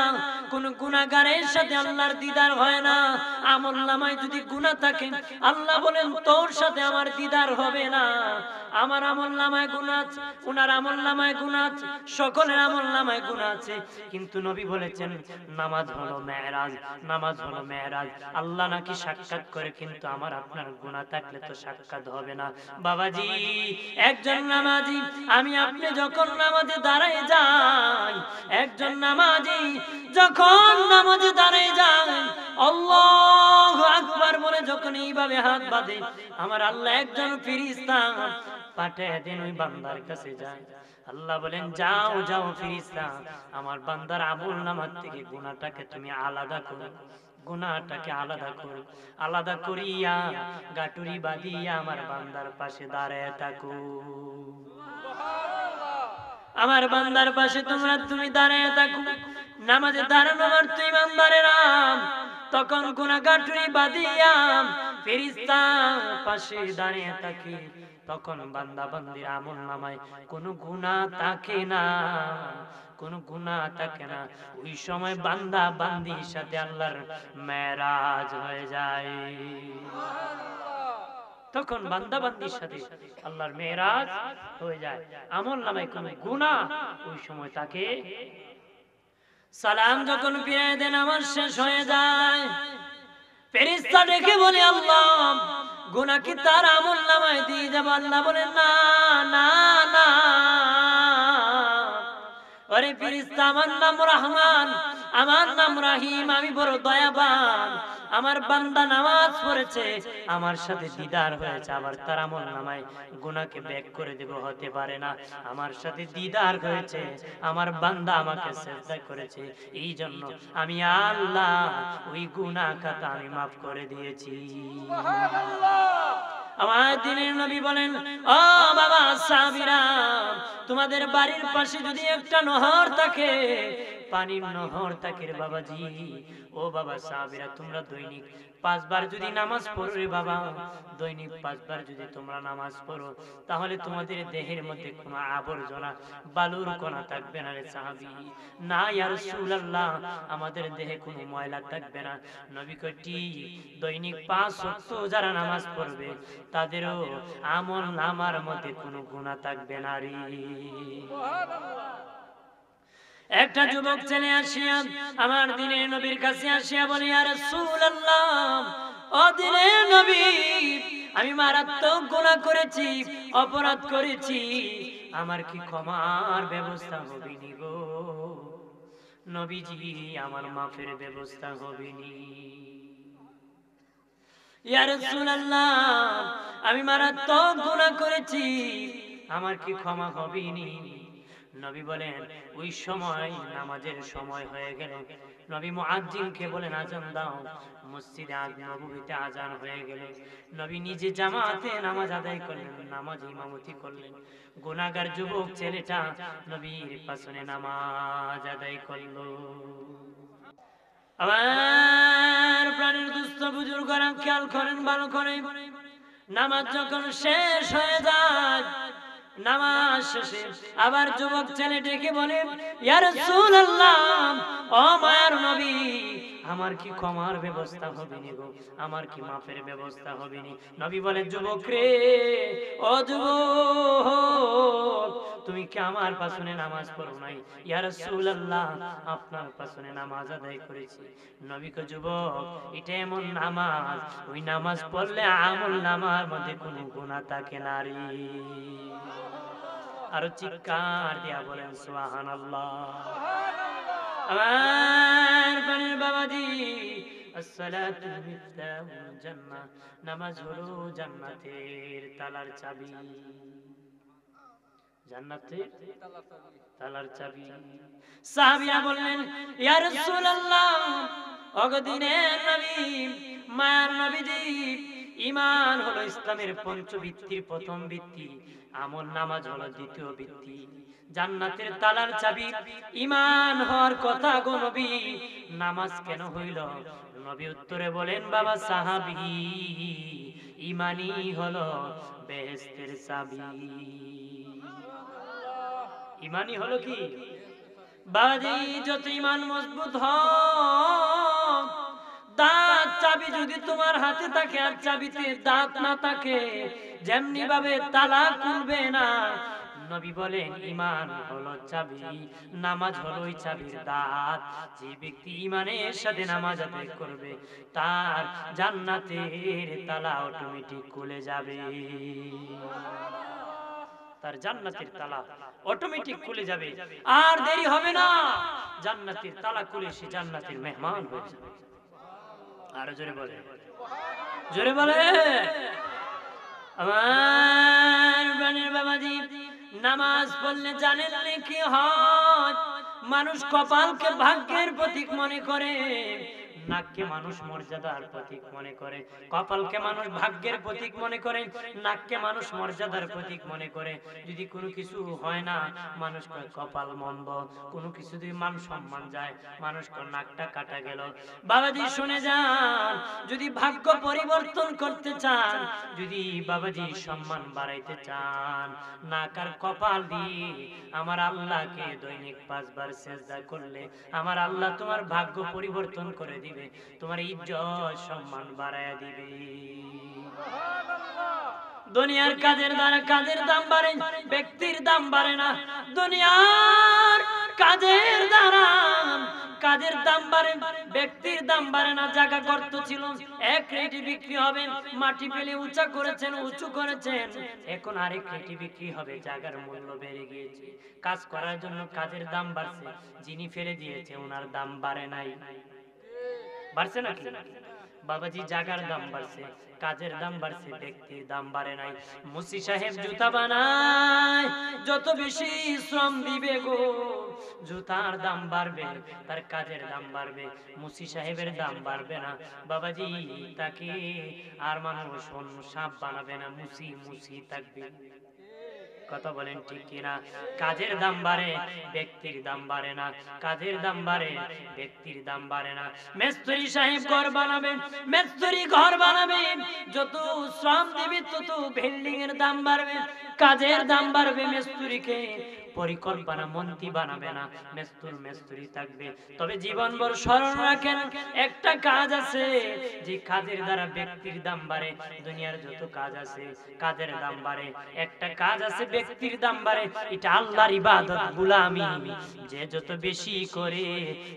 কোন গুনাহগারের সাথে আল্লাহর দিদার হয় না। আমলনামায় যদি গুনাহ থাকে আল্লাহ বলেন তোর সাথে আমার দিদার হবে না। আমার আমলনামায় গুনাহ আছে, ওনার আমলনামায় গুনাহ আছে, সকলের আমলনামায় গুনাহ আছে, কিন্তু নবী বলেছেন নামাজ হলো মেরাজ, নামাজ হলো মেরাজ। আল্লাহ নাকি সাক্ষাৎ করে, কিন্তু আমার আপনার গুনাহ থাকলে তো সাক্ষাৎ হবে না। বাবাজি, একজন নামাজি আমি আপনি যখন নামাজে দাঁড়ায় যাই, একজন নামাজি যখন নামাজে দাঁড়ায় যায় আল্লাহু আকবার বলে যখন এইভাবে হাত বাঁধে, আমার আল্লাহ একজন ফেরেশতা পাঠিয়ে দেন ওই বান্দার কাছে যায়। আল্লাহ বলেন যাও যাও ফেরেশতা, আমার বান্দার আমলনামা থেকে গুনাহটাকে তুমি আলাদা করো, গুনাহটাকে আলাদা করো, আলাদা করিয়া গাটুরি বাঁধিয়া আমার বান্দার পাশে দাঁড়ায় থাকো। আমার বান্দার পাশে তুমি দাঁড়ায় থাকো। নামাজে দাঁড়ানোর অর্থ ইমানদারেরা তখন গুনাহ গাটুরি বাঁধিয়া ফেরেশতা পাশে দাঁড়িয়ে থাকে, তখন বান্দা বান্দির আমলনামায় কোনো গুনাহ থাকে না, কোনো গুনাহ থাকে না। ওই সময় বান্দা বান্দির সাথে আল্লাহর মেরাজ হয়ে যায়। তখন বান্দা বান্দির সাথে আল্লাহর মেরাজ হয়ে যায়। আমলনামায় কোনো গুনাহ ওই সময় তাকে, সালাম যখন ফিরিয়ে দেন আমার শেষ হয়ে যায়, ফেরেশতা ডেকে বলে আল্লাহ গুনাহ কি তার আমলনামায় দিয়ে যাব? আল্লাহ বলেন না না না, আরে ফেরেশতা আমার নাম রহমান, আমার নাম রহিম, আমি বড় দয়াবান। আমার বান্দা নামাজ পড়েছে, আমার সাথে দিদার হয়েছে, আবার তার আমলনামায় গুনাহকে ব্যাক করে দেব হতে পারে না। আমার সাথে দিদার হয়েছে, আমার বান্দা আমাকে সিজদা করেছে, এই জন্য আমি আল্লাহ ওই গুনাহ খাতা আমি মাফ করে দিয়েছি। সুবহানাল্লাহ। আমার দিনের নবী বলেন ও বাবা সাহাবীরা, তোমাদের বাড়ির পাশে যদি একটা নহর থাকে, পানির নহর থাকে রে বাবাজি, ও বাবা সাহাবীরা, তোমরা দৈনিক 5 বার যদি নামাজ পড়ো রে বাবা, দৈনিক 5 বার যদি তোমরা নামাজ পড়ো, তাহলে তোমাদের দেহের মধ্যে কোনো আবর্জনা বালুর কণা থাকবে না রে সাহাবী। না ইয়া রাসূলুল্লাহ, আমাদের দেহে কোনো ময়লা থাকবে না। নবী কটি দৈনিক 5 ওয়াক্ত যারা নামাজ পড়বে তাদেরও আমলনামার মধ্যে কোনো গুনাহ থাকবে না রে। সুবহানাল্লাহ। একটা যুবক ছেলে আসিয়া আমার দিনের নবীর কাছে আসিয়া বলে ইয়া রাসূলুল্লাহ, ও দিনের নবী, আমি মারাত্মক গুনাহ করেছি, অপরাধ করেছি, আমার কি ক্ষমার ব্যবস্থা হবে নি গো নবীজি? আমার মাফের ব্যবস্থা হবে নি? ইয়া রাসূলুল্লাহ, আমি মারাত্মক গুনাহ করেছি, আমার কি ক্ষমা হবে নি? নবী বলেন ওই সময় নামাজের সময় হয়ে গেল, নবী মুয়াজ্জিনকে বলেন আজান দাও। মসজিদে নববীতে আজান হয়ে গেল, নবী নিজে জামাতে নামাজ আদায় করলেন, নামাজ ইমামতি করলেন। গুনাহগার যুবক ছেলেটা নবীর পেছনে নামাজ আদায় করলো। আমার প্রাণের দুস্থ বুজুর্গরা খেয়াল করেন ভালো করে, নামাজ যখন শেষ হয়ে যায়, নামাজ শেষে আবার যুবক ছেলে ডেকে বলে ইয়া রাসূলুল্লাহ, ও মায়ার নবী, আমার কি ক্ষমার ব্যবস্থা হবে নি গো? আমার কি মাফের ব্যবস্থা হবে নি? নবী বলে যুবক রে, ও যুবক, তুমি কি আমার পেছনে নামাজ পড়ো নাই? ইয়া রাসূলুল্লাহ, আপনার পেছনে নামাজ আদায় করেছি। নবী কয় যুবক, এটা এমন নামাজ, ওই নামাজ পড়লে আমলনামার মধ্যে কোনো গুনাহ থাকে না রে। আরো চিৎকার দিয়া বলেন সুবহানাল্লাহ। আমার প্রাণের বাবাজি, আসসালাতু মিফতাহুল জান্নাহ, নামাজ হলো জান্নাতের তালার চাবি। জান্নাতের তালার চাবি। সাহাবীরা বললেন, ইয়া রাসূলুল্লাহ, ওগো দ্বীনের নবী, মায়ার নবীজি, ঈমান হলো ইসলামের পঞ্চভিত্তির প্রথম ভিত্তি, আমল নামাজ হলো দ্বিতীয় ভিত্তি, জান্নাতের তালার চাবি ঈমান হওয়ার কথা গো নবী, নামাজ কেন হইল? নবী উত্তরে বলেন, বাবা সাহাবী, ঈমানই হলো বেহেশতের চাবি। ঈমানই হলো কি? বাবাজি, যত ঈমান মজবুত হয়, দাঁত চাবি যদি তোমার হাতে থাকে আর চাবিতে দাঁত না থাকে, যেমনি ভাবে তালা খুলবে না। নবী বলেন, ঈমান হলো চাবি, নামাজ হলো ওই চাবির দাঁত। যে ব্যক্তি ঈমানের সাথে নামাজ আদায় করবে, তার জান্নাতের তালা অটোমেটিক খুলে যাবে। তার জান্নাতের তালা অটোমেটিক খুলে যাবে, আর দেরি হবে না। জান্নাতের তালা খুলে সে জান্নাতের মেহমান হয়ে যাবে। আর জোরে বলে, জোরে বলে। আমার প্রাণের বাবাজি, নামাজ পড়লে জানেন কি হয়? মানুষ কপালকে ভাগ্যের প্রতীক মনে করে, নাককে মানুষ মর্যাদার প্রতীক মনে করে। কপালকে মানুষ ভাগ্যের প্রতীক মনে করে, নাককে মানুষ মর্যাদার প্রতীক মনে করে। যদি কোনো কিছু হয় না, মানুষ কয় কপাল মন্দ। কোনো কিছু যদি মান সম্মান যায়, মানুষ কয় নাকটা কাটা গেল। বাবাজি শুনে যান, যদি ভাগ্য পরিবর্তন করতে চান, যদি বাবাজি সম্মান বাড়াইতে চান, নাক আর কপাল দিয়ে আমার আল্লাহকে দৈনিক 5 বার সিজদা করলে আমার আল্লাহ তোমার ভাগ্য পরিবর্তন করে দিবে, তোমার ইজ্জত সম্মান বাড়ায়া দিবে। দুনিয়ার কাজের দ্বারা কাজের দাম বাড়ে, ব্যক্তির দাম বাড়ে না। দুনিয়ার কাজের দ্বারা কাজের দাম বাড়ে, ব্যক্তির দাম বাড়ে না। জায়গা গর্ত ছিল, 1 রেটি বিক্রি হবে, মাটি ফেলে উঁচা করেছেন, উঁচু করেছেন, এখন আরেক রেটি বিক্রি হবে। জায়গার মূল্য বেড়ে গিয়েছে, কাজ করার জন্য কাজের দাম বাড়ছে, যিনি ফেলে দিয়েছে ওনার দাম বাড়ে নাই। বাড়ছে নাকি? বাবাজি, জায়গার দাম বাড়ছে, কাজের দাম বাড়ছে, ব্যক্তির দাম বাড়ে নাই। মুসি সাহেব জুতা বানায়, যত বেশি শ্রম দিবে গো, জুতার দাম বাড়বে, তার কাজের দাম বাড়বে, মুসি সাহেবের দাম বাড়বে না। বাবাজি, তাকে আর মানুষ সাপ বানাবে না, মুসি মুসি থাকবে। কথা বলেন ঠিক কিনা? কাজের দাম বাড়ে, ব্যক্তির দাম বাড়ে না। কাজের দাম বাড়ে, ব্যক্তির দাম বাড়ে না। মিস্ত্রি সাহেব ঘর বানাবে, মিস্ত্রি ঘর বানাবে, যত শ্রম দিবে তত বিল্ডিং এর দাম বাড়বে, কাজের দাম বাড়বে। মিস্ত্রিকে পরিকল্পনা মন্ত্রী বানাবে না, মিস্ত্রি থাকবে। তবে জীবনভর স্মরণ রাখেন, একটা কাজ আছে যে কাজের দ্বারা ব্যক্তির দাম বাড়ে। দুনিয়ার যত কাজ আছে কাজের দাম বাড়ে, একটা কাজ আছে ব্যক্তির দাম বাড়ে, এটা আল্লাহর ইবাদত, গোলামি। যে যত বেশি করে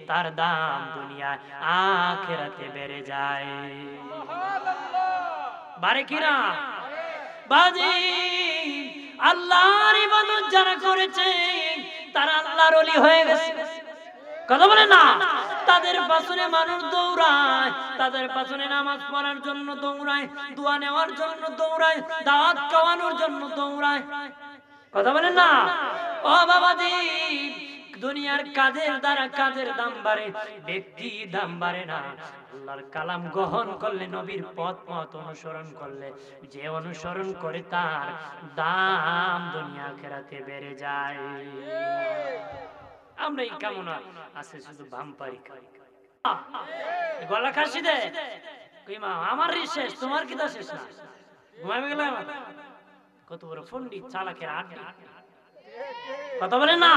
তার দাম দুনিয়ায় আখিরাতে বেড়ে যায়। বাড়ে কিনা? বাজি, আল্লাহর ইবাদত যারা করেছে তারা আল্লাহর ওলি হয়ে গেছে। কথা বলে না? তাদের পাশে মানুষ দৌড়ায়, তাদের পাশে নামাজ পড়ার জন্য দৌড়ায়, দোয়া নেওয়ার জন্য দৌড়ায়, দাওয়াত খাওয়ানোর জন্য দৌড়ায়। কথা বলেন না? ও বাবাজি, দুনিয়ার কাজের দ্বারা কাজের দাম বাড়ে, ব্যক্তির দাম বাড়ে না। আল্লাহর কালাম গ্রহণ করলে, নবীর পথ অনুসরণ করলে, যে অনুসরণ করে তার দাম দুনিয়া আখিরাতে বেড়ে যায়। আমরা এই কামনা আছে শুধু বাম্পারি খাই, গলা কাশি দে কইমা আমার শেষ, তোমার কি তা শেষ না? ঘুমাইবে গেলে কত বড় পণ্ডিত, চালাকের আড্ডি। কথা বলে না?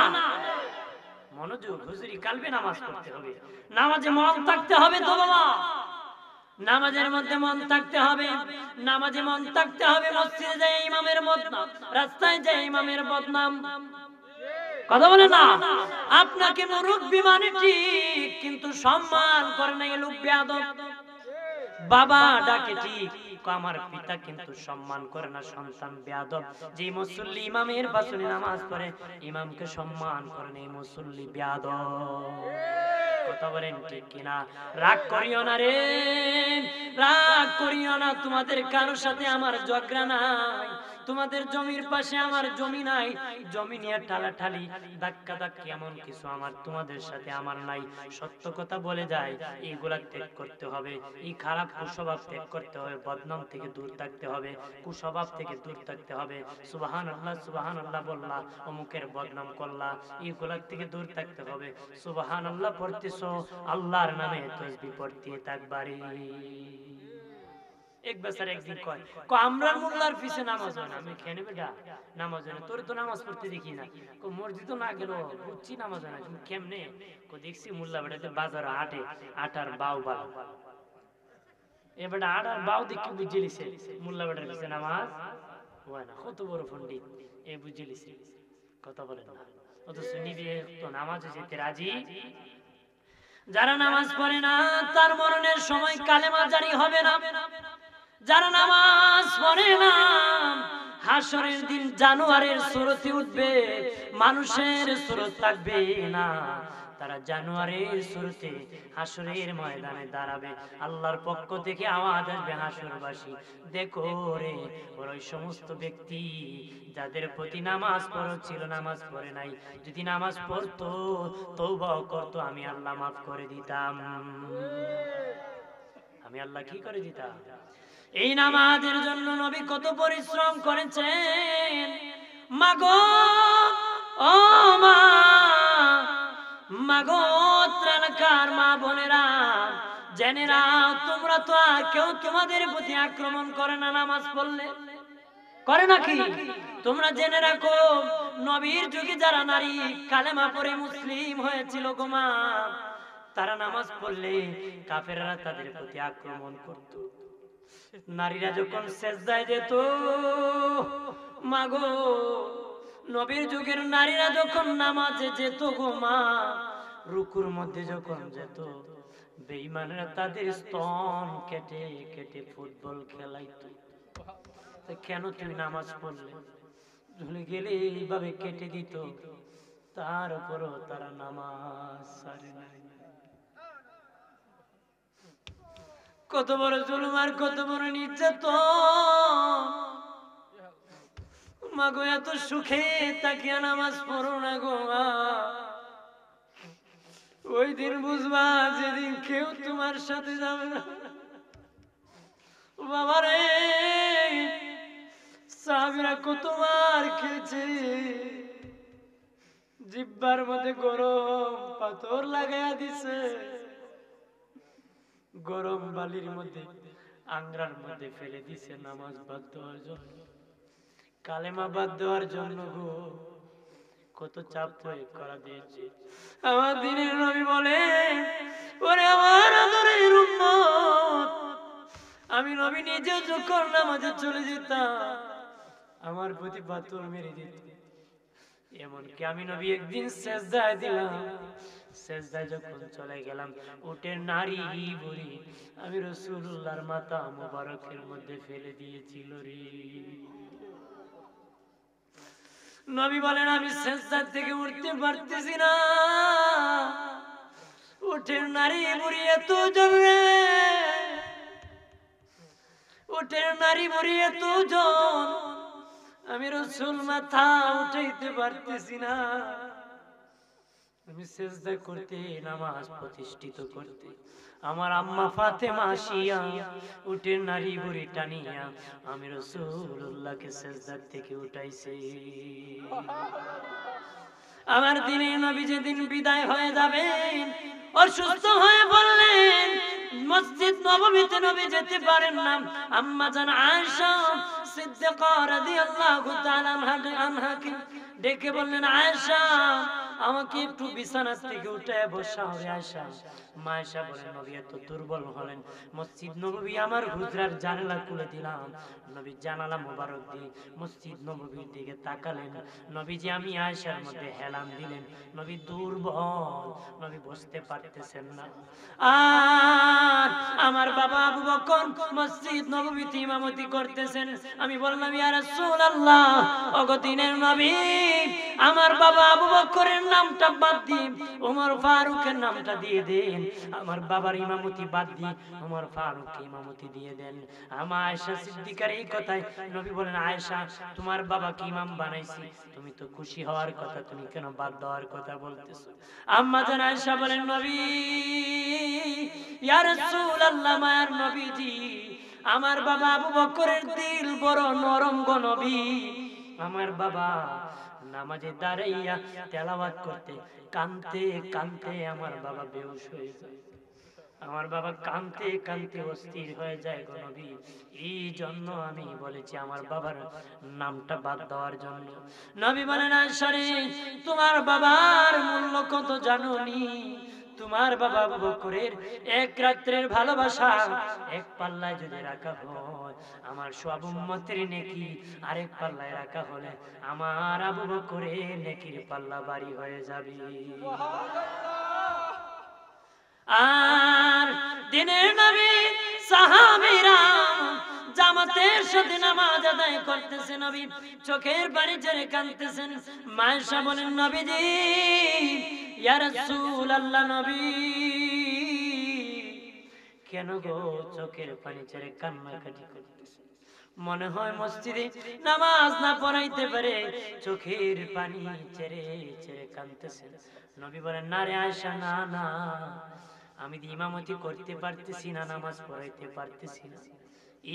মনোযোগ, হুজুরি কালবে নামাজ পড়তে হবে, নামাজে মন থাকতে হবে তো বাবা, নামাজের মধ্যে মন থাকতে হবে, নামাজে মন থাকতে হবে। মসজিদে যায় ইমামের বদনাম, রাস্তায় যায় ইমামের বদনাম। কথা বলে না? আপনাকে মুরব্বি মানে ঠিক, কিন্তু সম্মান করে না, লোক বেয়াদব। বাবা ডাকে ঠিক, আমার পিতা কিন্তু সম্মান করে না, সন্তান বেয়াদব। যে মুসল্লি ইমামের পাশে নামাজ পড়ে, ইমামকে সম্মান করে না, এই মুসল্লি বেয়াদব। কথা বলেন ঠিক কিনা? রাগ করিও না রে, রাগ করিও না। তোমাদের কারোর সাথে আমার ঝগড়া নাই, তোমাদের জমির পাশে আমার জমি নাই, জমি নিয়ে ঠালাঠালি ধাক্কা ধাক্কি এমন কিছু আমার তোমাদের সাথে আমার নাই। সত্য কথা বলে যায়, এইগুলা ত্যাগ করতে হবে, এই খারাপ কুস্বভাব ত্যাগ করতে হবে, বদনাম থেকে দূর থাকতে হবে, কুস্বভাব থেকে দূর থাকতে হবে। সুবহানাল্লাহ সুবহানাল্লাহ বললা, অমুকের বদনাম করলা, এইগুলা থেকে দূর থাকতে হবে। সুবহানাল্লাহ পড়তেছো, আল্লাহর নামে তাসবিহ পড়তে থাকবারে। এক বেচারা একদিন কয় আমরা মোল্লার পিছে নামাজ হয় না। আমি খেয়ে নেবে গা নামাজ হয় না, তোর তো নামাজ পড়তে দেখি না। মসজিদ তো না গেল, বুঝছি নামাজ হয় না, তুমি কেমনে? দেখছি মোল্লা বেটাতে বাজার হাটে আটার বাউ বাউ, এবারে আটার বাউ দেখে বুঝে লিছে মোল্লা বেটার পিছে নামাজ হয় না। কত বড় পণ্ডিত, এ বুঝে লিছে। কথা বলেন না, অথচ নিবে তো নামাজে যেতে রাজি। যারা নামাজ পড়ে না তার মরণের সময় কালেমা জারি হবে না। যারা নামাজ পড়ে না হাসরের দিন জানোয়ারের সুরতে উঠবে, মানুষের সুরত থাকবে না। তারা জানোয়ারের সুরতে হাসরের ময়দানে দাঁড়াবে। আল্লাহর পক্ষ থেকে আওয়াজ আসবে, হাসরবাসী দেখো রে, ওই সমস্ত ব্যক্তি যাদের প্রতি নামাজ পড়ছিল, নামাজ পড়ে নাই, যদি নামাজ পড়তো তওবা করতো, আমি আল্লাহ মাফ করে দিতাম। আমি আল্লাহ কি করে দিতাম? এই নামাজের জন্য নবী কত পরিশ্রম করেছেন। মাগো ও মা, মাগো ত্রাণকার মা বোনেরা, জেনে নাও তোমরা তো কেউ তোমাদের প্রতি আক্রমণ করে না নামাজ পড়লে, করে নাকি? তোমরা জেনে রাখো, নবীর যুগে যারা নারী কালেমা পড়ে মুসলিম হয়েছিল গো মা, তারা নামাজ পড়লে কাফেররা তাদের প্রতি আক্রমণ করত। নারীরা যখন সেজদায় যেত, মাগো নবীর যুগের নারীরা যখন নামাজে যেত গো মা, রুকুর মধ্যে যখন যেত, বেঈমানরা তাদের স্তন কেটে কেটে ফুটবল খেলাইতো। কেন তুমি নামাজ পড়লে? ভুলে গেলে এইভাবে কেটে দিত, তারপরও তারা নামাজ ছাড়ে নাই। কত বড় জুলুম আর কত বড় নির্যাতন। মাগো এত সুখে তাকিয়া নামাজ পড়ো না গো মা, ওই দিন বুঝবা যেদিন কেউ তোমার সাথে যাবে না। বাবারে সাহাবীরা কতবার খেয়েছে, জিহ্বার মধ্যে গরম পাথর লাগাইয়া দিছে, গরম বালির মধ্যে আংরার মধ্যে ফেলে দিছে নামাজ বাদ দেওয়ার জন্য, কালেমা বাদ দেওয়ার জন্য গো। কত চাপ প্রয়োগ করা দিয়েছে। আমার দিনের নবী বলে, ওরে আমার আদরের উম্মত, আমি নবী নিজে যখন নামাজে চলে যেতাম আমার প্রতি পাথর মেরে দিত। এমনকি আমি নবী একদিন সেজদায় দিলাম, সেজদায় যখন চলে গেলাম, উটের নারী বুড়ি আমি রাসূলুল্লাহর মাথা মোবারকের মধ্যে ফেলে দিয়েছিল রে। নবী বলেন, আমি সেজদা থেকে উঠতে পারতেছি না, উটের নারী বুড়ি এত জোরে, উটের নারী বুড়ি এত জন, আমি রাসূল মাথা উঠাইতে পারতেছি না। আমি সেজদা করতে, নামাজ প্রতিষ্ঠিত করতে, আমার আম্মা ফাতেমা আসিয়া উটের নারী বুড়ি টানিয়া আমি রাসূলুল্লাহকে সেজদা থেকে উঠাইছে। আমার দিনে নবী যেদিন বিদায় হয়ে যাবেন, অসুস্থ হয়ে বললেন, মসজিদ নববীতে নবী যেতে পারেন না। আম্মা জান আয়েশা সিদ্দিকা রাদিয়াল্লাহু তাআলা আনহাকে ডেকে বললেন, আয়েশা আমাকে একটু বিছানা থেকে উঠে বসা হবে। আয়েশা, মা আয়েশা বলেন, নবী এত দুর্বল হলেন, মসজিদ নববী আমার হুজরার জানালা খুলে দিলাম, নবী জানালা মোবারক দিয়ে মসজিদ নববীর দিকে তাকালেন, নবীজি আমি আয়েশার মধ্যে হেলান দিলেন, নবী দুর্বল, নবী বসতে পারতেছেন না। আর আমার বাবা আবু বকর মসজিদ নববীতে ইমামতি করতেছেন। আমি বললাম, ইয়া রাসূলুল্লাহ, ওগো দিনের নবী, আমার বাবা আবু বকরের নামটা বাদ দিয়ে ওমর ফারুকের নামটা দিয়ে দেন, আমার বাবার ইমামতি বাদ দিয়ে ওমর ফারুককে ইমামতি দিয়ে দেন। আমার আয়েশা সিদ্দিকার এই কথায় নবী বলেন, আয়েশা তোমার বাবাকে ইমাম বানাইছি, তুমি তো খুশি হওয়ার কথা, তুমি কেন বাদ দেওয়ার কথা বলতেছো? আম্মা জান আয়েশা বলেন, নবী ইয়া রাসূলুল্লাহ, মায়ার নবীজি, আমার বাবা আবু বকরের দিল বড় নরম গো নবী। আমার বাবা নামাজে দাঁড়াইয়া তেলাওয়াত করতে কানতে কানতে আমার বাবা বেহুশ হয়ে যায়, আমার বাবা কানতে কানতে অস্থির হয়ে যায় গো নবী। এই জন্য আমি বলেছি আমার বাবার নামটা বাদ দেওয়ার জন্য। নবী বলেন, আয়েশা রে, তোমার বাবার মূল্য কত জানোনি? তোমার বাবা আবু বকরের এক রাত্রের ভালোবাসা এক পাল্লায় যদি রাখা হয়, আমার সব উম্মতের নেকি আরেক পাল্লায় রাখা হলে আমার আবু বকরের নেকির পাল্লা ভারী হয়ে যাবে। আর দিনের নবী সাহাবীরা জামাতের সাথে নামাজ আদায় করতেছে, নবী চোখের পানি ছেড়ে কাঁদতেছেন। মায়েশা বলেন, নবীজি ইয়া রাসূলুল্লাহ, নবী কেন গো চোখের পানি ছেড়ে কান্নাকাটি করতেছেন? মনে হয় মসজিদে নামাজ না পড়াইতে পারে চোখের পানি ছেড়ে ছেড়ে কাঁদতেছেন। নবী বলেন, না রে আয়েশা, না না, আমি ইমামতি করতে পারতেছি না, নামাজ পড়াইতে পারতেছি না,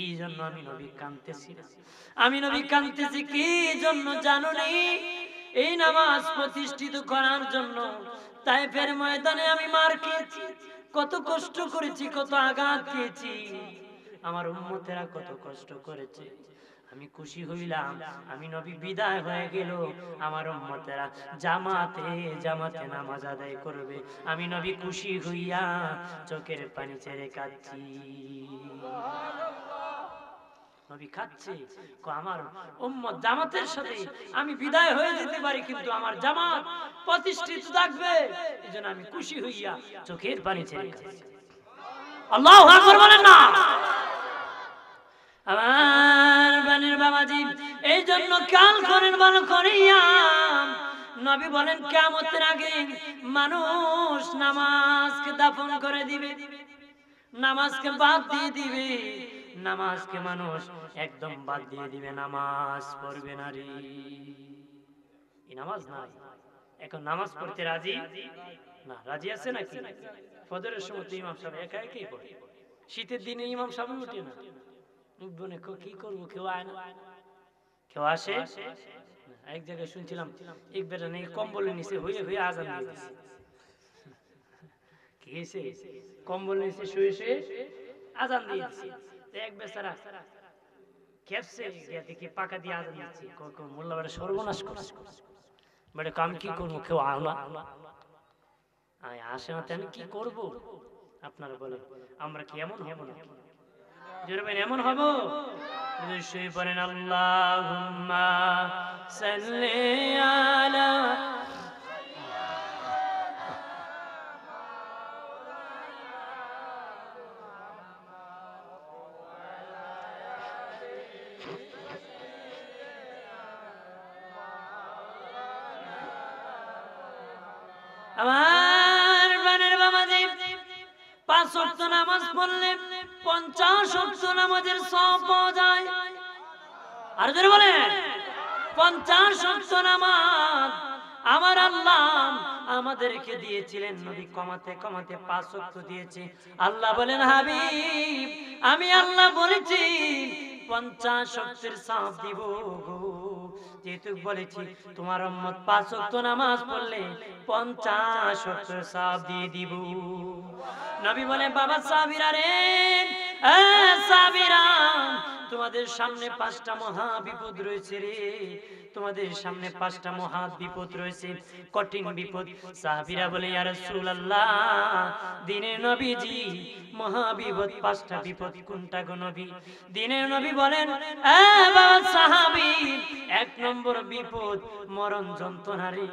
এই জন্য আমি নবী কাঁদতেছি না। আমি নবী কাঁদতেছি কি জন্য জানো নি? এই নামাজ প্রতিষ্ঠিত করার জন্য তায়েফের ময়দানে আমি মার খেয়েছি, কত কষ্ট করেছি, কত আঘাত খেয়েছি, আমার উম্মতেরা কত কষ্ট করেছে। আমি খুশি হইলাম আমি নবী বিদায় হয়ে গেল, আমার উম্মতেরা জামাতে জামাতে নামাজ আদায় করবে, আমি নবী খুশি হইয়া চোখের পানি ছেড়ে কাঁদছি। নবী খাচ্ছে, আমার উম্মত জামাতের সাথে আমি বিদায় হয়ে যেতে পারি, কিন্তু আমার জামাত প্রতিষ্ঠিত থাকবে, এজন্য আমি খুশি হইয়া চোখের পানি ছেড়ে কাঁদছি। আল্লাহু আকবার বলেন না? আমার বানের বাবাজি, এই জন্য কাল করেন ভালো করিয়া। নবী বলেন, কিয়ামতের আগে মানুষ নামাজকে দাফন করে দিবে, নামাজকে বাদ দিয়ে দিবে, নামাজকে মানুষ একদম বাদ দিয়ে দিবে, নামাজ পড়বে না রে। এই নামাজ নাই, এখন নামাজ পড়তে রাজি না। রাজি আছে নাকি? ফজরের সময় তো ইমাম সাহেব একা একাই পড়ে, শীতের দিনে ইমাম সাহেব উঠে না, উঠবো না, কি করবো, কেউ আয় না, কেউ আসে। এক জায়গায় শুনছিলাম এক বেটা নাকি কম্বলের নিচে হয়ে হয়ে আজান দিয়ে দিচ্ছে। কি হয়েছে? কম্বলের নিচে শুয়ে শুয়ে আজান দিয়ে দিচ্ছে। এক বেচারা খেপছে, দেখি পাকা দিয়ে আজান দিচ্ছে। মোল্লা বেটা সর্বনাশ করছে, বেটা আমি কি করবো, কেউ আলো আসে না, আমি কি করবো? আপনারা বলেন, আমরা কি এমন হবো না? এমন হবো? শুয়ে পড়েন, আল্লাহুম্মা সাল্লি আলা। আমার বানের বাবাজি, 5 ওয়াক্ত নামাজ পড়লে 50 ওয়াক্ত নামাজের সওয়াব পাওয়া যায়। আর জোরে বলেন, 50 ওয়াক্ত নামাজ আমার আল্লাহ আমাদেরকে দিয়েছিলেন, নবী কমাতে কমাতে 5 ওয়াক্ত দিয়েছে। আল্লাহ বলেন, হাবিব আমি আল্লাহ বলেছি 50 ওয়াক্তের সওয়াব দিব গো, যেহেতু বলেছি তোমার উম্মত 5 ওয়াক্ত নামাজ পড়লে 50 ওয়াক্তের সওয়াব দিয়ে দিব। নবী বলে, বাবা সাহাবীরা রে, সাহাবীরা, তোমাদের সামনে 5টা মহা বিপদ রয়েছে রে, তোমাদের সামনে 5টা মহা বিপদ রয়েছে, কঠিন বিপদ। সাহাবীরা বলে, ইয়া রাসূলুল্লাহ, দিনের নবীজি মহা বিপদ 5টা বিপদ কোনটা গো নবী? দিনের নবী বলেন, বাবা সাহাবী, 1 নম্বর বিপদ মরণ যন্ত্রণা রে,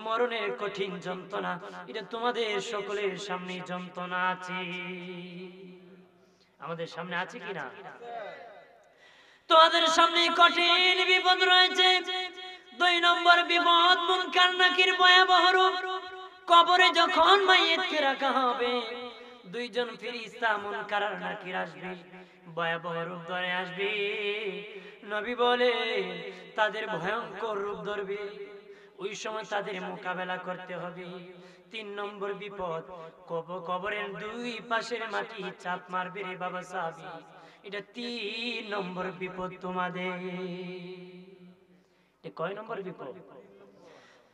মরণের কঠিন যন্ত্রণা, এটা তোমাদের সকলের সামনে যন্ত্রণা আছে। আমাদের সামনে আছে কিনা? তোমাদের সামনে কঠিন বিপদ রয়েছে। দুই নম্বর বিপদ মুনকার নাকির ভয়াবহ রূপ। কবরে যখন মাইয়িতকে রাখা হবে, দুইজন ফেরেশতা মুনকার আর নাকির আসবে, ভয়াবহ রূপ ধরে আসবে। নবী বলে তাদের ভয়ঙ্কর রূপ ধরবে, ওই সময় তাদের মোকাবেলা করতে হবে। তিন নম্বর বিপদ, কবরের দুই পাশের মাটি চাপ মারবে রে বাবা সাহাবী, এটা 3 নম্বর বিপদ তোমাদের। এটা কয় নম্বর বিপদ?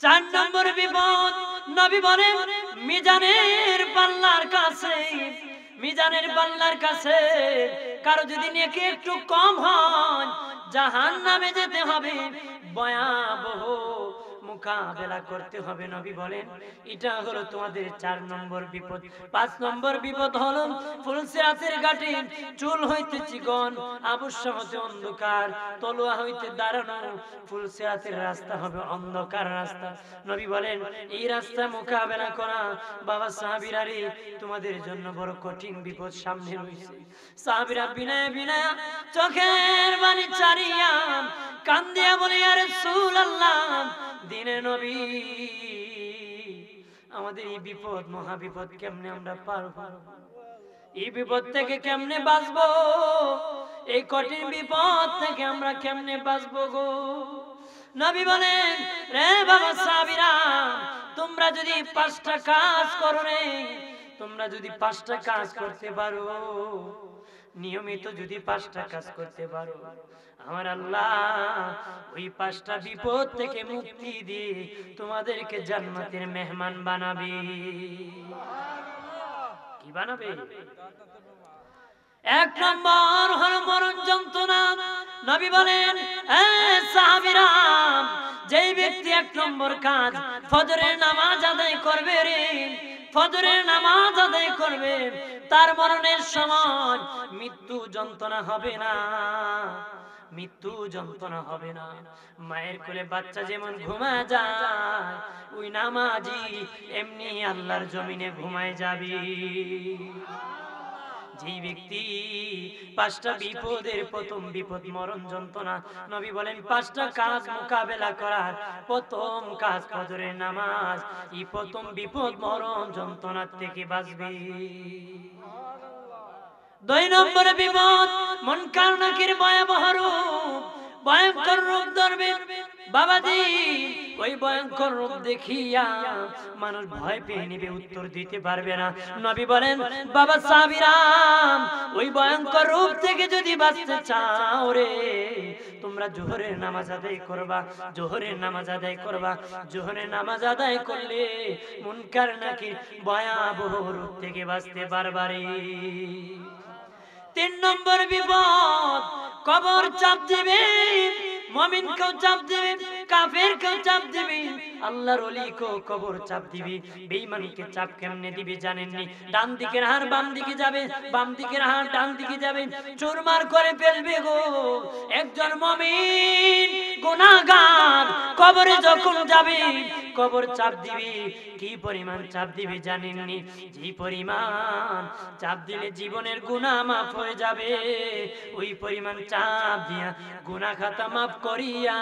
4 নম্বর বিপদ। নবী বলেন মিজানের পাল্লার কাছে, মিজানের পাল্লার কাছে কারো যদি নেকি একটু কম হয়, জাহান্নামে যেতে হবে, ভয়াবহ মোকাবেলা করতে হবে। নবী বলেন এটা হলো তোমাদের 4 নম্বর বিপদ। 5 নম্বর বিপদ হলো ফুলসিরাতের ঘাটে চুল হইতে চিকন, আবশ্যক হতে অন্ধকার, তলোয়া হইতে দাঁড়ানো, ফুলসিরাতের রাস্তা হবে অন্ধকার রাস্তা। নবী বলেন এই রাস্তা মোকাবেলা করা বাবা সাহাবীরা রে তোমাদের জন্য বড় কঠিন বিপদ সামনে রয়েছে। সাহাবীরা বিনয় বিনয় চোখের পানি ছাড়িয়া কান্দিয়া বলে ইয়া রাসূলুল্লাহ, দিনে নবী আমাদের এই বিপদ মহা বিপদ কেমনে আমরা পার করব, এই বিপদ থেকে কেমনে বাঁচবো, এই কঠিন বিপদ থেকে আমরা কেমনে বাঁচবো গো। নবী বলেন রে বাবা সাহাবীরা, তোমরা যদি 5টা কাজ করো রে, তোমরা যদি 5টা কাজ করতে পারো, নিয়মিত যদি 5টা কাজ করতে পারো, আমার আল্লাহ ওই 5টা বিপদ থেকে মুক্তি দিয়ে তোমাদেরকে জান্নাতের মেহমান বানাবে। কি বানাবে? 1 নম্বর হলো মরণ যন্ত্রণা। নবী বলেন এ সাহাবীরা, যেই ব্যক্তি 1 নম্বর কাজ ফজরের নামাজ আদায় করবে রে, ফজরের নামাজ আদায় করবে, তার মরণের সময় মৃত্যু যন্ত্রণা হবে না, মৃত্যু যন্ত্রণা হবে না। মায়ের কোলে বাচ্চা যেমন ঘুমায় যায়, ওই নামাজি এমনি আল্লাহর জমিনে ঘুমায় যাবে। যে ব্যক্তি 5টা বিপদের প্রথম বিপদ মরণ যন্ত্রণা, নবী বলেন 5টা কাজ মোকাবেলা করার প্রথম কাজ ফজরের নামাজ, এই প্রথম বিপদ মরণ যন্ত্রণা থেকে বাঁচবে। 2 নম্বরে বিপদ মুনকার নাকির ভয়াবহ রূপ, ভয়ঙ্কর রূপ ধরবে। বাবাজি ওই ভয়ঙ্কর রূপ দেখিয়া মানুষ ভয় পেয়ে নেবে, উত্তর দিতে পারবে না। নবী বলেন বাবা সাহাবীরা, ওই ভয়ঙ্কর রূপ থেকে যদি বাঁচতে চাও রে, তোমরা জোহরের নামাজ আদায় করবা, জোহরের নামাজ আদায় করবা। জোহরের নামাজ আদায় করলে মুনকার নাকির ভয়াবহ রূপ থেকে বাঁচতে পারবারে। 3 নম্বর বিপদ, কবর চাপ দিবে, মুমিন কেও চাপ দিবে, কাফের কেও চাপ দিবে, আল্লাহর ওলি কেও কবর চাপ দিবে। বেঈমানকে চাপ কেমনে দিবে জানেননি? ডান দিকের হাড় বাম দিকে যাবে, বাম দিকের হাড় ডান দিকে যাবে, চুরমার করে ফেলবে গো। একজন মুমিন গুনাহগার কবরে যখন যাবে, কবর চাপ দিবে, কি পরিমাণ চাপ দিবে জানেননি? যে পরিমাণ চাপ দিলে জীবনের গুনাহ মাফ হয়ে যাবে, ওই পরিমাণ চাপ দিয়া গুনাহ খাতা মাফ করিয়া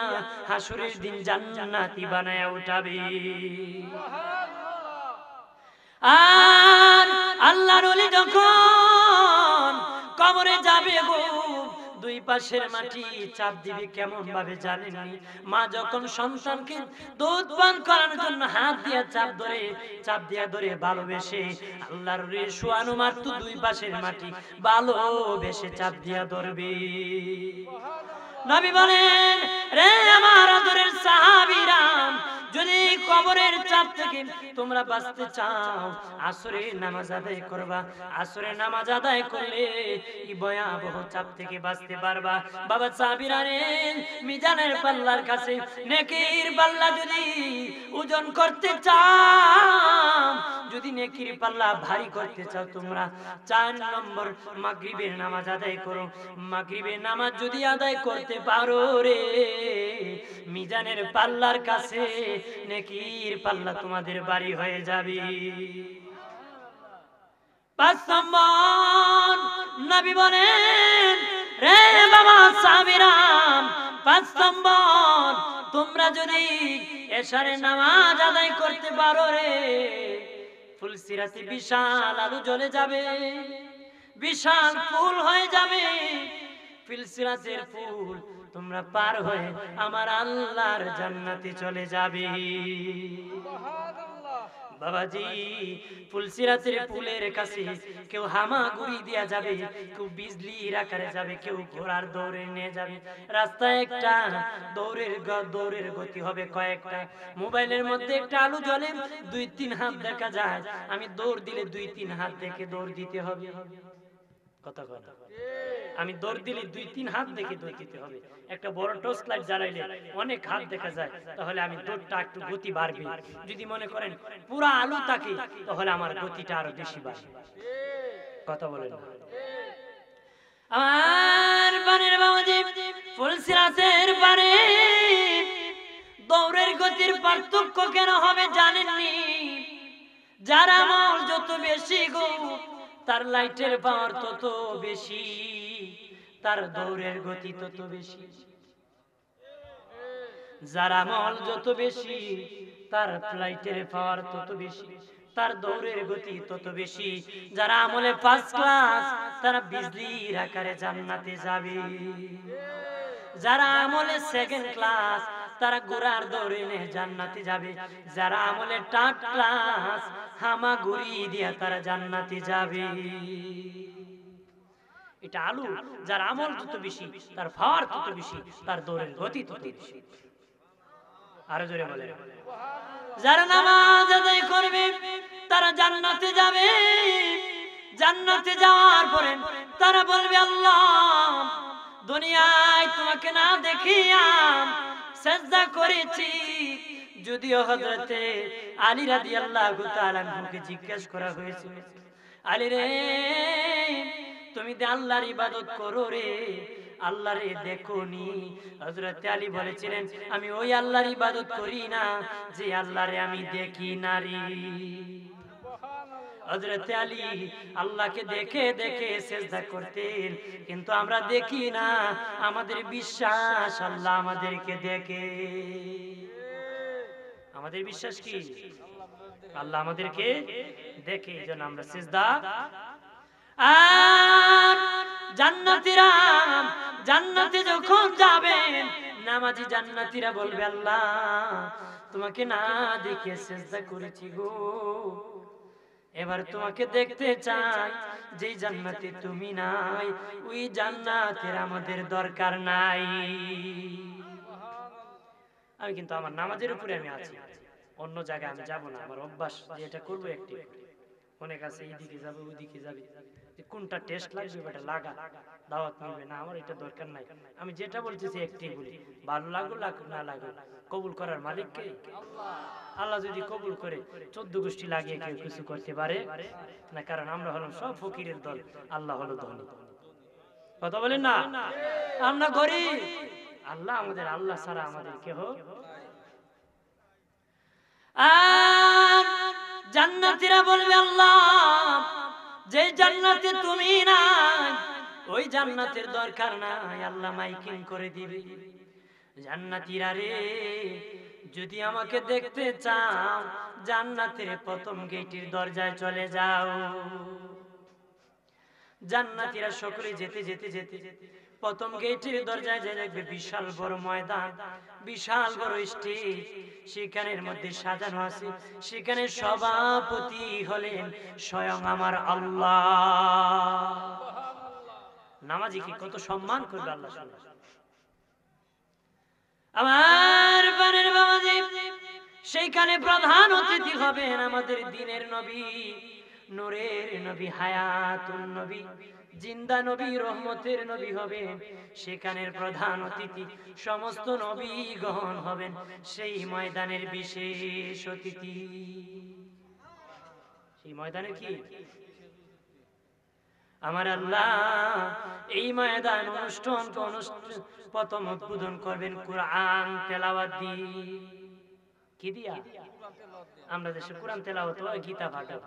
হাসরের দিন জান্নাতি বানায়া উঠাবে। আর আল্লাহর ওলি যখন কবরে যাবে গো, 2 পাশের মাটি চাপ দিবে কেমন ভাবে জানেননি? মা যখন সন্তানকে দুধ পান করানোর জন্য হাত দিয়ে চাপ দিয়া ধরে ভালোবেসে, আল্লাহর ওলি শোয়ানো মাত্র 2 পাশের মাটি ভালোবেসে চাপ দিয়া ধরবে। নবী বলেন রে আমার আদরের সাহাবীরা, যদি কবরের চাপ থেকে তোমরা বাঁচতে চাও, আসরের নামাজ আদায় করবা। আসরের নামাজ আদায় করলে এই ভয়াবহ চাপ থেকে বাঁচতে পারবা। বাবা সাহাবীরা রে, মিজানের পাল্লার কাছে নেকির পাল্লা যদি ওজন করতে চাও, যদি নেকির পাল্লা ভারী করতে চাও, তোমরা 4 নম্বর মাগরিবের নামাজ আদায় করো। মাগরিবের নামাজ যদি আদায় করতে পারো রে, মিজানের পাল্লার কাছে নেকির পাল্লা তোমাদের বাড়ি হয়ে যাবে। 5 নম্বর নবী বলেন রে বাবা সাহাবীরা, 5 নম্বর তোমরা যদি এশারে নামাজ আদায় করতে পারো রে, ফুলসিরাতে বিশাল আলো জ্বলে যাবে, বিশাল ফুল হয়ে যাবে। ফুলসিরাতের ফুল তোমরা পার হয়ে আমার আল্লাহর জান্নাতে চলে যাবে। বাবাজি, ফুলসিরাতের ফুলের কাছে কেউ হামাগুড়ি দিয়া যাবে, কেউ বিজলির আকারে যাবে, কেউ ঘোড়ার দৌড়ে নিয়ে যাবে। রাস্তায় একটা দৌড়ের গতি হবে কয়েকটা। মোবাইলের মধ্যে একটা আলো জ্বলে, 2-3 হাত দেখা যায়। আমি দৌড় দিলে 2-3 হাত দেখে দৌড় দিতে হবে। কথা কথা, আমি দৌড় দিলে 2-3 হাত দেখে দৌড় দিতে হবে। একটা বড় টর্চ লাইট জ্বালাইলে অনেক হাত দেখা যায়, তাহলে আমি দৌড়টা একটু গতি বাড়বে। যদি মনে করেন পুরা আলো থাকে, তাহলে আমার গতিটা আরো বেশি বাড়বে। কথা বলেন না আমার বানের বাবাজি। ফুলসিরাতের পারে দৌড়ের গতির পার্থক্য কেন হবে জানেননি? যার আমল যত বেশি গো, তার লাইটের পাওয়ার তত বেশি, তার দৌড়ের গতি তত বেশি। যার আমল যত বেশি, তার লাইটের পাওয়ার তত বেশি, তার দৌড়ের গতি তত বেশি। যারা আমলে ফার্স্ট ক্লাস, তারা বিজলির আকারে জান্নাতে যাবে। যারা আমলে সেকেন্ড ক্লাস, তারা ঘোড়ার দৌড়ে জান্নাতে যাবে। যারা আমলে থার্ড ক্লাস, হামাগুড়ি দিয়া তারা জান্নাতে যাবে। এটা আলু। যার আমল যত বেশি, তার পাওয়ার তত বেশি, তার দৌড়ের গতি তত বেশি। আরো জোরে বলে। যারা নামাজ আদায় করবে, তারা জান্নাতে যাবে। জান্নাতে যাওয়ার পরে তারা বলবে, আল্লাহ, দুনিয়ায় তোমাকে না দেখিয়া সিজদা করেছি। যদিও হযরতে আলী রাদিয়াল্লাহু তাআলা আনহুকে জিজ্ঞাসা করা হয়েছিল, আলী রে, তুমি তো আল্লাহর ইবাদত করো রে, আল্লাহ রে দেখোনি? হযরতে আলী বলেছিলেন, আমি ওই আল্লাহর ইবাদত করি না যে আল্লাহ রে আমি দেখি না রে। হযরতে আলী আল্লাহকে দেখে দেখে সিজদা করতেন, কিন্তু আমরা দেখি না। আমাদের বিশ্বাস আল্লাহ আমাদেরকে দেখে। আমাদের বিশ্বাস কি? আল্লাহ আমাদেরকে দেখে, এইজন্য আমরা সিজদা। আর জান্নাতীরা জান্নাতে যখন যাবেন, নামাজি জান্নাতীরা বলবে, আল্লাহ, তোমাকে না দেখে সিজদা করেছি গো, এবার তোমাকে দেখতে চাই। যেই জান্নাতে তুমি নাই, ওই জান্নাতের আমাদের দরকার নাই। আমি কিন্তু আমার নামাজের উপরে আমি আছি, অন্য জায়গায় আমি যাব না। আমার অভ্যাস যে এটা করবো একটি। অনেক আছে এইদিকে যাবে ওইদিকে যাবে, কোনটা টেস্ট লাগবে বেটা লাগা, দাওয়াত মিলবে না, আমার এটা দরকার নাই। আমি যেটা বলতেছি একটি বলি, ভালো লাগুক লাগুক না লাগুক, কবুল করার মালিক কে? আল্লাহ যদি কবুল করে 14 গোষ্ঠী লাগিয়ে কেউ কিছু করতে পারে না, কারণ আমরা হলাম সব ফকিরের দল, আল্লাহ হলো ধনী। কথা বলেন না? আমরা গরিব, আল্লাহ আমাদের, আল্লাহ ছাড়া আমাদের কেহ। আর জান্নাতীরা বলবে, আল্লাহ, যে জান্নাতে তুমি নাই, ওই জান্নাতের দরকার নাই। আল্লাহ মাইকিং করে দিবে, জান্নাতীরা রে, যদি আমাকে দেখতে চাও, জান্নাতের প্রথম গেটের দরজায় চলে যাও। জান্নাতীরা সকলে যেতে যেতে যেতে প্রথম গেটের দরজায় যে দেখবে বিশাল বড় ময়দান, বিশাল বড় স্টেজ, সেখানের মধ্যে সাজানো আছে। সেখানে সভাপতি হলেন স্বয়ং আমার আল্লাহ। নামাজিকে কত সম্মান করবে আল্লাহ। আমার বানের বাবাজি, সেইখানে প্রধান অতিথি হবেন আমাদের দ্বীনের নবী, নূরের নবী, হায়াতুন নবী, জিন্দা নবী, রহমতের নবী হবেন। সেখানের প্রধান অতিথি সমস্ত নবীগণ হবেন সেই ময়দানের বিশেষ অতিথি। সেই ময়দানের কি? আমার আল্লাহ এই ময়দান অনুষ্ঠান প্রথম উদ্বোধন করবেন কুরআন তেলাওয়াত দিয়ে। কি দিয়া? আমরা দেশে কোরআন তেলাওয়াত হয়, গীতা পাঠ হয়।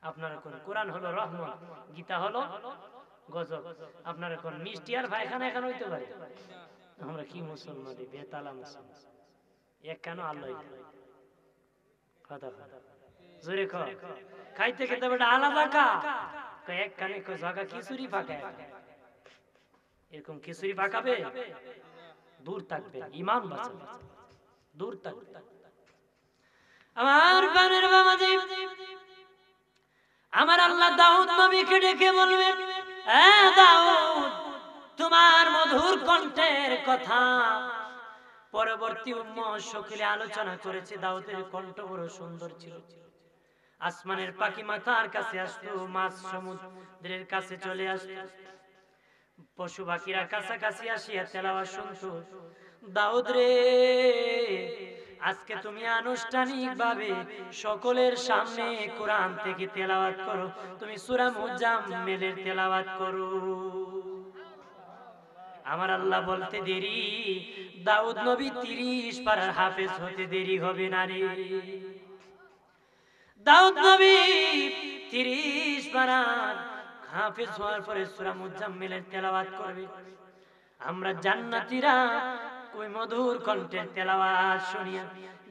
আপনারা কোন কোরআন হলো রহমত, গীতা হলো গজব। আপনারা কোন মিষ্টি আর পায়খানা এখন হইতে পারে? আমরা কি মুসলমান, বেতালা মুসলমান। এক কেন আল্লাহ জোরে খাইতে খেতে বেটা আলাদা কা এক কানে জায়গা খিচুড়ি পাকায়, এরকম খিচুড়ি পাকাবে, দূর থাকবে, ইমান বাঁচাবে, দূর থাকবে। আমার বানের বাবাজি, আমার আল্লাহ দাউদ নবীকে ডেকে বলবেন, এ দাউদ, তোমার মধুর কণ্ঠের কথা পরবর্তী উম্মত সকলে আলোচনা করেছে। দাউদের কণ্ঠ বড় সুন্দর ছিল। আসমানের পাখি মাথার কাছে আসতো, মাছ সমুদ্রের কাছে চলে আসতো, পশু পাখিরা কাছাকাছি আসিয়া তেলাওয়াত শুনতো। দাউদ রে, আজকে তুমি আনুষ্ঠানিক ভাবে সকলের সামনে কোরআন থেকে তেলাওয়াত করো, তুমি সূরা মুজাম্মিলের তেলাওয়াত করো। আমার আল্লাহ বলতে দেরি, দাউদ নবী 30 পারার হাফেজ হতে দেরি হবে না রে। দাউদ নবী 30 পারার হাফেজ হওয়ার পরে সূরা মুজাম্মিলের তেলাওয়াত করবে। আমরা জান্নাতীরা ওই মধুর কণ্ঠের তেলাওয়াত শুনিয়া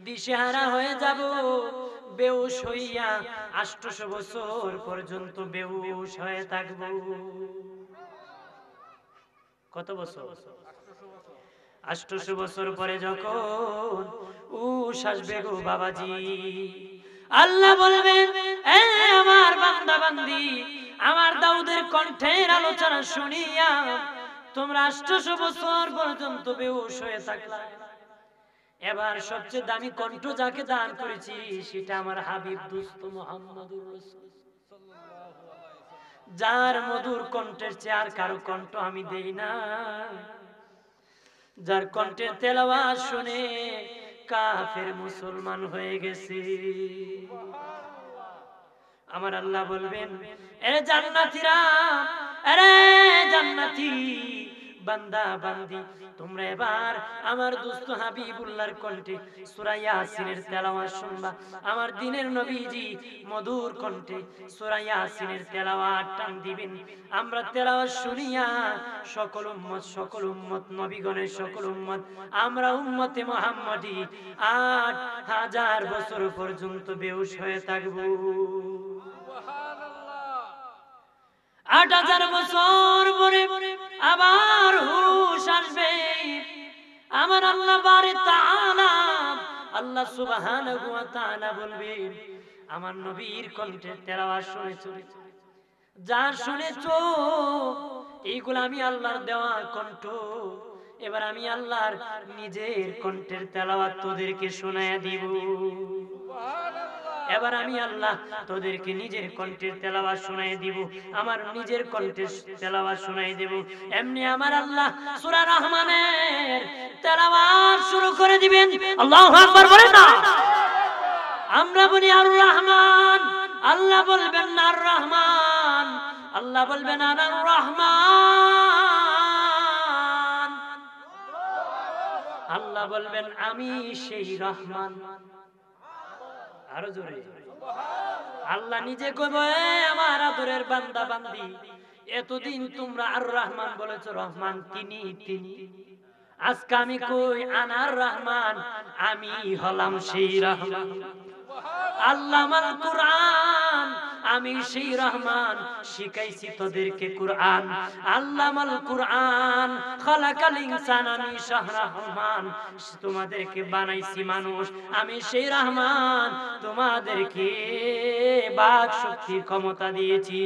দিশেহারা হয়ে যাব, বেহুশ হইয়া 800 বছর পর্যন্ত বেহুশ হয়ে থাকব। কত বছর? 800 বছর পরে যখন উশ আসবে গো বাবাজি, আল্লাহ বলবেন, এ আমার বান্দা বান্দি, আমার দাউদের কণ্ঠের আলোচনা শুনিয়া তোমরা 800 বছর পর্যন্ত বেহুশ হয়ে থাকলা। এবার সবচেয়ে দামি কণ্ঠ যাকে দান করেছি সেটা আমার হাবিব দোস্ত মুহাম্মদুর রাসূল, যার মধুর কণ্ঠের চেয়ে আর কারো কণ্ঠ আমি দেই না, যার কণ্ঠের তেলাওয়াত শুনে কাফের মুসলমান হয়ে গেছে। আমার আল্লাহ বলবেন, এ জান্নাতীরা, আরে জান্নাতী বান্দা বান্দি, তোমরা এবার আমার দোস্ত হাবিবুল্লাহর কণ্ঠে সূরা ইয়াসিনের তেলাওয়াত শুনবা। আমার দ্বীনের নবীজি মধুর কণ্ঠে সূরা ইয়াসিনের তেলাওয়াত টান দিবেন। আমরা তেলাওয়াত শুনিয়া সকল উম্মত নবীগণের সকল উম্মত, আমরা উম্মতে মুহাম্মদী 8000 বছর পর্যন্ত বেহুশ হয়ে থাকব। 8000 বছর পরে আবার হুশ আসবে। আমার আল্লাহ বারে তাআলা, আল্লাহ সুবহানাহু ওয়া তাআলা বলবেন, আমার নবীর কণ্ঠের তেলাওয়াত শুনেছো, যা শুনেছো এইগুলো আমি আল্লাহর দেওয়া কণ্ঠ, এবার আমি আল্লাহর নিজের কণ্ঠের তেলাওয়াত তোদেরকে শোনায়া দিব। এবার আমি আল্লাহ তোদেরকে নিজের কণ্ঠের তেলাওয়াত শোনাই দিব, আমার নিজের কণ্ঠের তেলাওয়াত শোনাই দেব। এমনি আমার আল্লাহ সূরা রহমানের তেলাওয়াত শুরু করে দিবেন। আল্লাহু আকবার বলেন না? আমরা বলি আর রহমান, আল্লাহ বলবেন না আর রহমান, আল্লাহ বলবেন আর রহমান, আল্লাহ বলবেন আমি সেই রহমান। আরো জোরে আল্লাহ নিজে কইবে, আমার আদরের বান্দা বান্দি, এতদিন তোমরা আর রহমান বলেছো, রহমান তিনি তিনি, আজকে আমি কই আনার রহমান, আমি হলাম সেই রহমান। আল্লামাল কুরআন, আমি সেই রহমান, শিখাইছি তোদেরকে কুরআন। আল্লামাল কুরআন, খালাকাল ইনসান, আমি শাহ রহমান, তোমাদেরকে বানাইছি মানুষ, আমি সেই রহমান, তোমাদেরকে বাক শক্তির ক্ষমতা দিয়েছি।